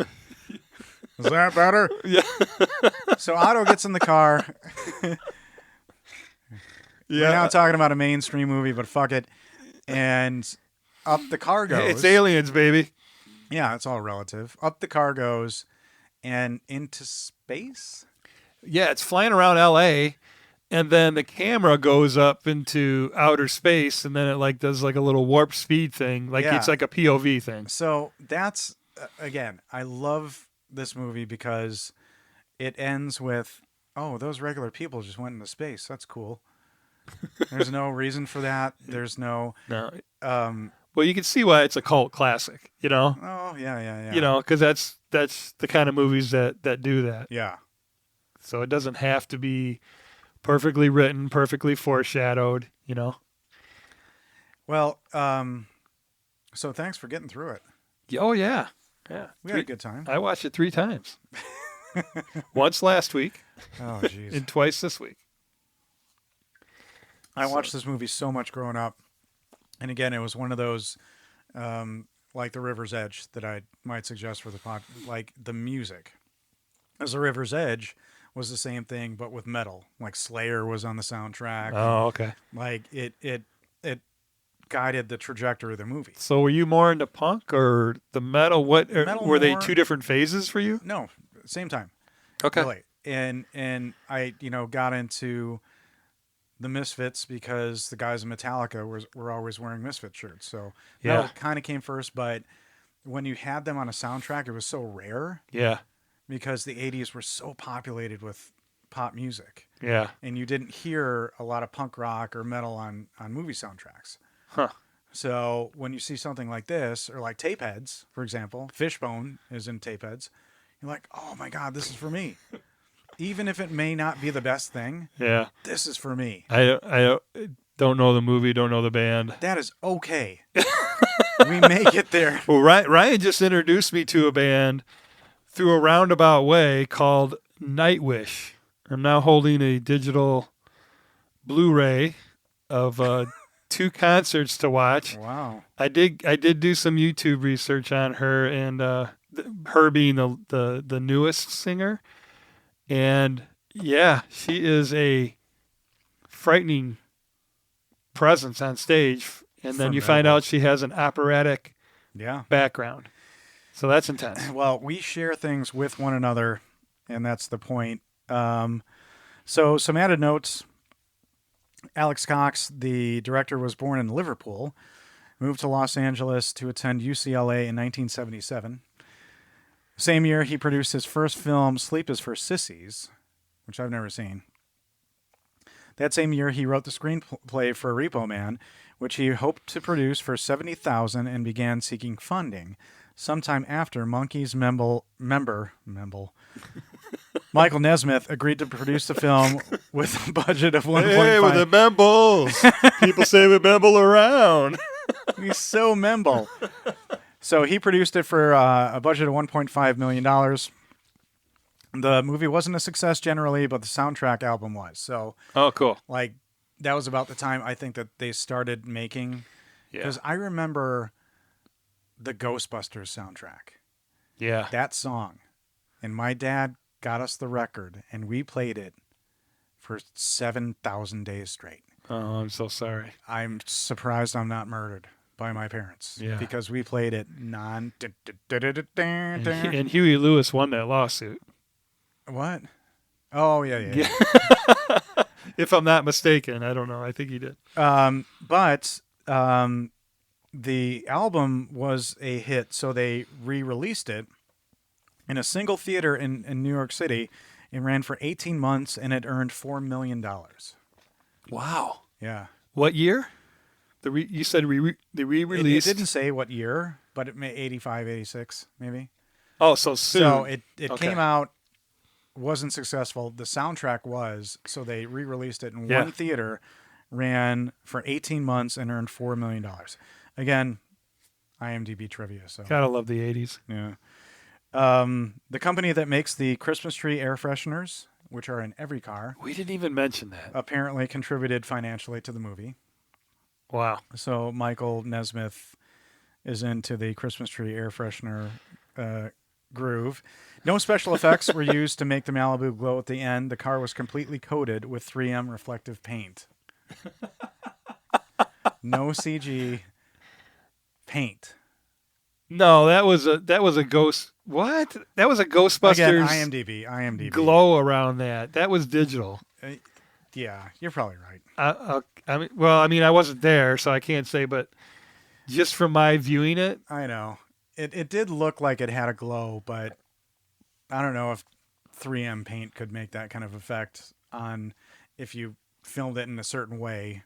Is that better? Yeah. So Otto gets in the car. We're now Yeah. talking about a mainstream movie, but fuck it. And up the car goes. It's aliens, baby. Yeah, it's all relative. Up the car goes and into space. Yeah, it's flying around LA, and then the camera goes up into outer space, and then it like does like a little warp speed thing. Like Yeah. it's like a POV thing. So that's, again, I love this movie because it ends with, oh, those regular people just went into space. That's cool. There's no reason for that. There's no, No. Well, you can see why it's a cult classic, oh, yeah. because that's the kind of movies that do that. Yeah. So it doesn't have to be perfectly written, perfectly foreshadowed, Well, so thanks for getting through it. Oh, yeah. Yeah. We had a good time. I watched it 3 times. Once last week Oh, jeez. and twice this week. I watched this movie so much growing up. And again, it was one of those, like The River's Edge, that I might suggest for the pod. Like the music. As The River's Edge was the same thing, but with metal. Like Slayer was on the soundtrack. Oh, okay. Like it guided the trajectory of the movie. So were you more into punk or the metal? What Metal were they more- 2 different phases for you? No, same time. Okay. Really. And I, got into the Misfits because the guys in Metallica were always wearing Misfit shirts. So Yeah. that kind of came first, but when you had them on a soundtrack, it was so rare Yeah. because the 80s were so populated with pop music. Yeah. And you didn't hear a lot of punk rock or metal on movie soundtracks. Huh. So when you see something like this, or like Tapeheads, for example, Fishbone is in Tapeheads, you're like, oh my God, this is for me. Even if it may not be the best thing, Yeah. this is for me. I don't know the movie, don't know the band. That is okay. We may get there. Well, Ryan just introduced me to a band through a roundabout way called Nightwish. I'm now holding a digital Blu-ray of 2 concerts to watch. Wow. I did do some YouTube research on her and her being the newest singer, and yeah, she is a frightening presence on stage. And then you find Formidable. out she has an operatic Yeah. background, so that's intense. Well, we share things with one another, and that's the point. So some added notes. Alex Cox, the director, was born in Liverpool, moved to Los Angeles to attend UCLA in 1977. Same year, he produced his first film, Sleep is for Sissies, which I've never seen. That same year, he wrote the screenplay for Repo Man, which he hoped to produce for $70,000 and began seeking funding. Sometime after, Monkees member Michael Nesmith agreed to produce the film with a budget of 1.5. Hey, with the membles. People say we memble around. He's so memble. So he produced it for a budget of $1.5 million. The movie wasn't a success generally, but the soundtrack album was. So, Oh, cool. like, that was about the time I think that they started making. Yeah. Because I remember the Ghostbusters soundtrack, Yeah. that song. And my dad got us the record, and we played it for 7,000 days straight. Oh, I'm so sorry. I'm surprised I'm not murdered by my parents. Yeah. Because we played it And Huey Lewis won that lawsuit, What? Oh, yeah. if I'm not mistaken. I don't know. I think he did. But the album was a hit, so they re-released it in a single theater in New York City. It ran for 18 months, and it earned $4 million. Wow. Yeah. What year? You said the re-release. It didn't say what year, but it may 85, 86, maybe. Oh, so soon. So it Okay. came out, wasn't successful. The soundtrack was, so they re-released it in Yeah. one theater, ran for 18 months, and earned $4 million. Again, IMDb trivia. So Gotta love the 80s. yeah. The company that makes the Christmas tree air fresheners, which are in every car, We didn't even mention that. apparently contributed financially to the movie. Wow. So Michael Nesmith is into the Christmas tree air freshener groove. No special effects were used to make the Malibu glow at the end. The car was completely coated with 3M reflective paint. No CG paint. No, that was a ghost. What? That was a Ghostbusters Again, IMDb. glow around that. That was digital. Yeah, you're probably right. I mean, I wasn't there, so I can't say, but just from my viewing it, I know. It did look like it had a glow, but I don't know if 3M paint could make that kind of effect on if you filmed it in a certain way.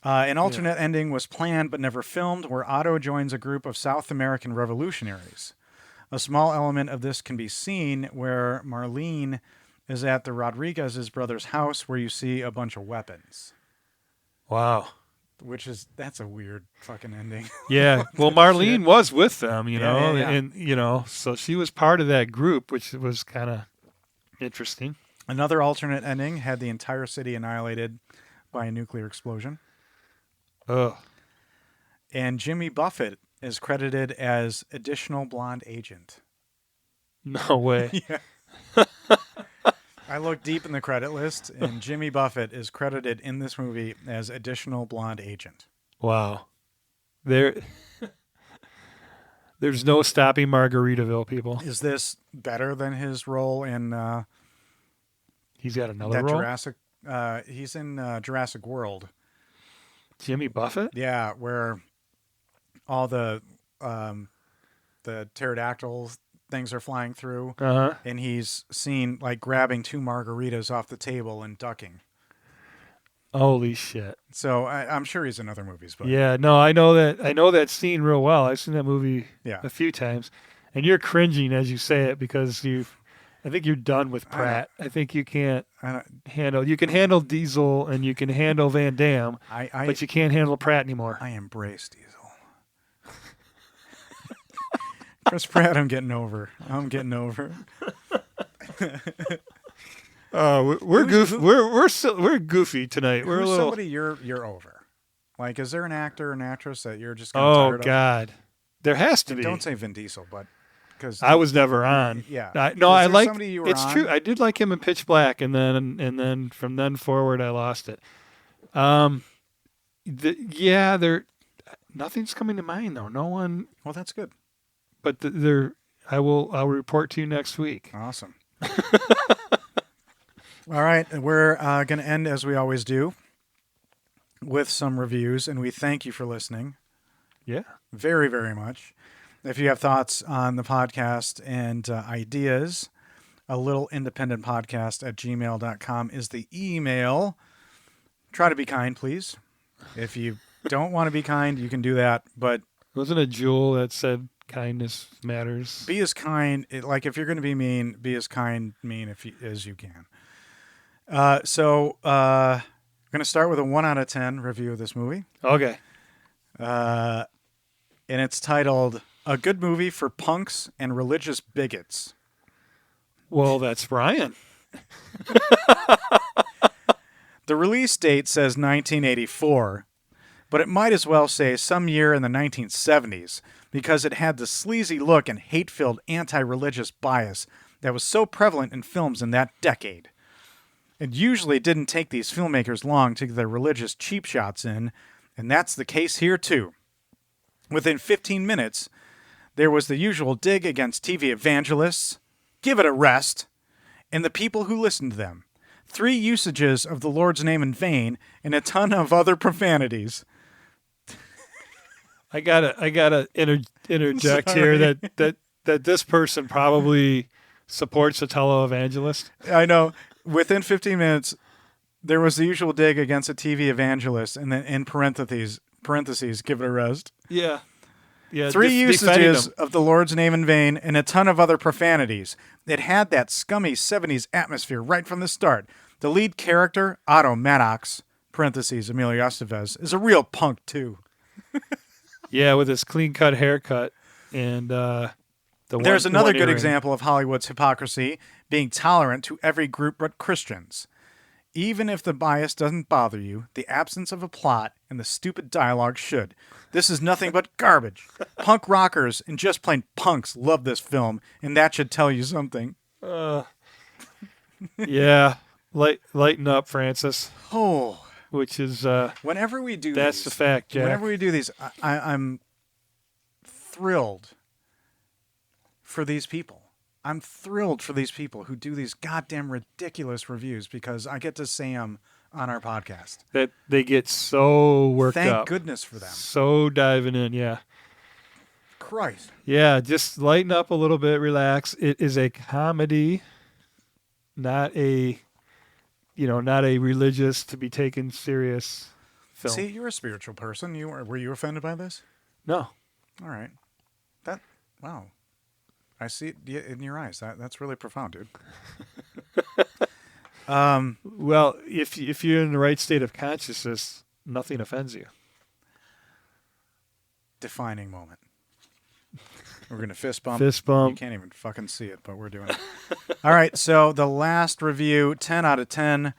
An alternate ending was planned but never filmed, where Otto joins a group of South American revolutionaries. A small element of this can be seen where Marlene is at the Rodriguez's brother's house, where you see a bunch of weapons. wow. That's a weird fucking ending. Yeah. Well, Marlene was with them, you Yeah, know, yeah. and so she was part of that group, which was kind of interesting. Another alternate ending had the entire city annihilated by a nuclear explosion. Ugh. And Jimmy Buffett is credited as additional blonde agent. No way. I looked deep in the credit list, and Jimmy Buffett is credited in this movie as additional blonde agent. Wow. There's no stopping Margaritaville, people. Is this better than his role in He's got another that role. Jurassic? He's in Jurassic World. Jimmy Buffett. Yeah, where all the pterodactyl things are flying through, and he's seen like grabbing 2 margaritas off the table and ducking. Holy shit. So I'm sure he's in other movies, but Yeah, no, I know that scene real well. I've seen that movie Yeah. a few times, and you're cringing as you say it because I think you're done with Pratt. I think you can't handle. You can handle Diesel and you can handle Van Damme, but you can't handle Pratt anymore. I embrace Diesel. Chris Pratt, I'm getting over. We're goofy. We're goofy tonight. We're Who's a little. somebody you're over? Like, is there an actor or an actress that you're just Oh tired of? God, there has to be. Don't say Vin Diesel, but because I was never on. Yeah. I Is there like. somebody you were It's on? true. I did like him in Pitch Black, and then from then forward, I lost it. Nothing's coming to mind though. No one. Well, that's good. But I'll report to you next week. Awesome. All right, we're going to end as we always do with some reviews, and we thank you for listening. Yeah. Very, very much. If you have thoughts on the podcast and ideas, a little independent podcast at gmail.com is the email. Try to be kind, please. If you don't want to be kind, you can do that, but Wasn't it Jewel that said kindness matters? be as kind. Like if you're going to be mean, be as kind, as you can. So I'm going to start with a 1 out of 10 review of this movie. Okay. And it's titled "A Good Movie for Punks and Religious Bigots." Well, that's Brian. The release date says 1984, but it might as well say some year in the 1970s because it had the sleazy look and hate-filled anti-religious bias that was so prevalent in films in that decade. It usually didn't take these filmmakers long to get their religious cheap shots in, and that's the case here too. Within 15 minutes, there was the usual dig against TV evangelists, give it a rest, and the people who listened to them. 3 usages of the Lord's name in vain, and a ton of other profanities. I gotta interject here that this person probably supports a televangelist. I know. Within 15 minutes, there was the usual dig against a TV evangelist, and then in parentheses, give it a rest. Yeah. Yeah. 3 defending usages him. of the Lord's name in vain, and a ton of other profanities. It had that scummy 70s atmosphere right from the start. The lead character, Otto Maddox, parentheses, Emilio Estevez, is a real punk, too. Yeah, with his clean-cut haircut. And There's another good earring. example of Hollywood's hypocrisy, being tolerant to every group but Christians. Even if the bias doesn't bother you, the absence of a plot and the stupid dialogue should. This is nothing but garbage. Punk rockers and just plain punks love this film, and that should tell you something. Yeah. Lighten up, Francis. Oh, Which is whenever we do that's these, the fact, Jack. whenever we do these, I'm thrilled for these people. I'm thrilled for these people who do these goddamn ridiculous reviews because I get to say them on our podcast. that they get so worked Thank up. goodness for them. So diving in, yeah. Christ. Yeah, just lighten up a little bit, relax. It is a comedy, not a religious to be taken serious film. See, you're a spiritual person. Were you offended by this? No. All right. Wow. I see it in your eyes. That's really profound, dude. Well, if you're in the right state of consciousness, nothing offends you. Defining moment. We're going to fist bump. Fist bump. You can't even fucking see it, but we're doing it. All right, so the last review, 10 out of 10,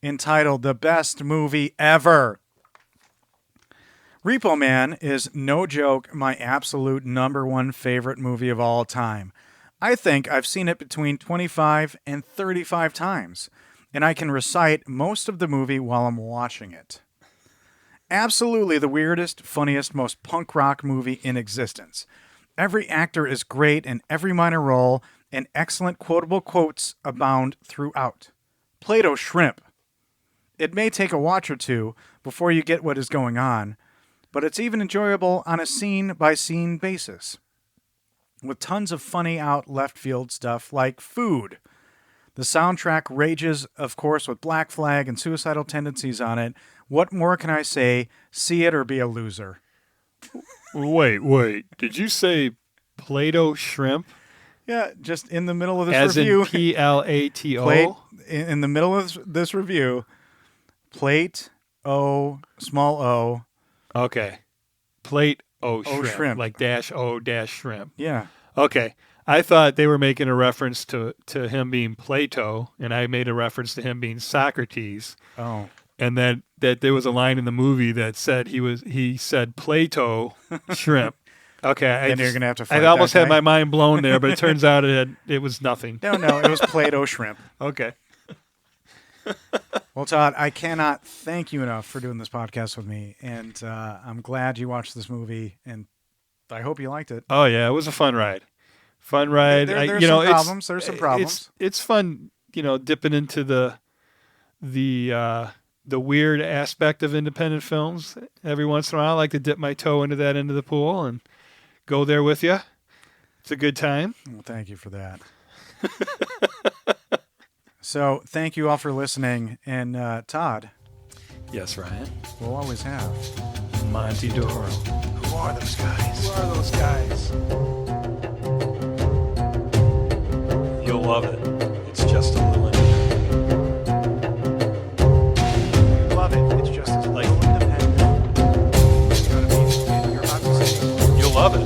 entitled The Best Movie Ever. Repo Man is, no joke, my absolute number one favorite movie of all time. I think I've seen it between 25 and 35 times, and I can recite most of the movie while I'm watching it. Absolutely the weirdest, funniest, most punk rock movie in existence. Every actor is great in every minor role, and excellent quotable quotes abound throughout. Play-Doh shrimp. It may take a watch or two before you get what is going on, but it's even enjoyable on a scene-by-scene basis, with tons of funny out left-field stuff like food. The soundtrack rages, of course, with Black Flag and suicidal tendencies on it. What more can I say? See it or be a loser. Wait. Did you say Play-Doh shrimp? Yeah, just in the middle of this As review. in Plato? Plate, in the middle of this review, plate, O, small o. Okay. Plate-O shrimp. shrimp. Like -O shrimp. Yeah. Okay. I thought they were making a reference to him being Plato, and I made a reference to him being Socrates. Oh. And then that there was a line in the movie that said he said Plato shrimp. Okay, Then you're going to have to fight I almost that had guy. my mind blown there, but it turns out it was nothing. No, it was Play-Doh shrimp. Okay. Well, Todd, I cannot thank you enough for doing this podcast with me, and I'm glad you watched this movie, and I hope you liked it. Oh yeah, it was a fun ride. There's some problems. There's some problems. It's fun, dipping into the weird aspect of independent films every once in a while. I like to dip my toe into that end of the pool and go there with you. It's a good time. Well, thank you for that. So, thank you all for listening, and Todd, Yes, Ryan. we'll always have. Monty Doro. Who are those guys? Who are those guys? You'll love it. It's just a little Love it. It's just as like independent. You're about to say. You'll love it.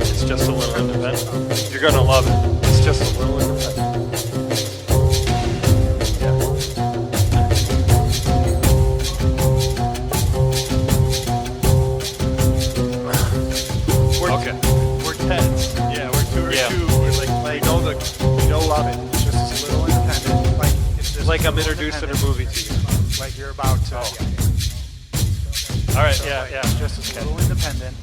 It's just a little independent. You're gonna love it. It's just a little independent. We're tens. Yeah, we're two or two. We're You know, love it. It's just as little independent. Like it's just like I'm little introducing a independent. movie to you. Like you're about to. All right. Yeah. It's just as little independent.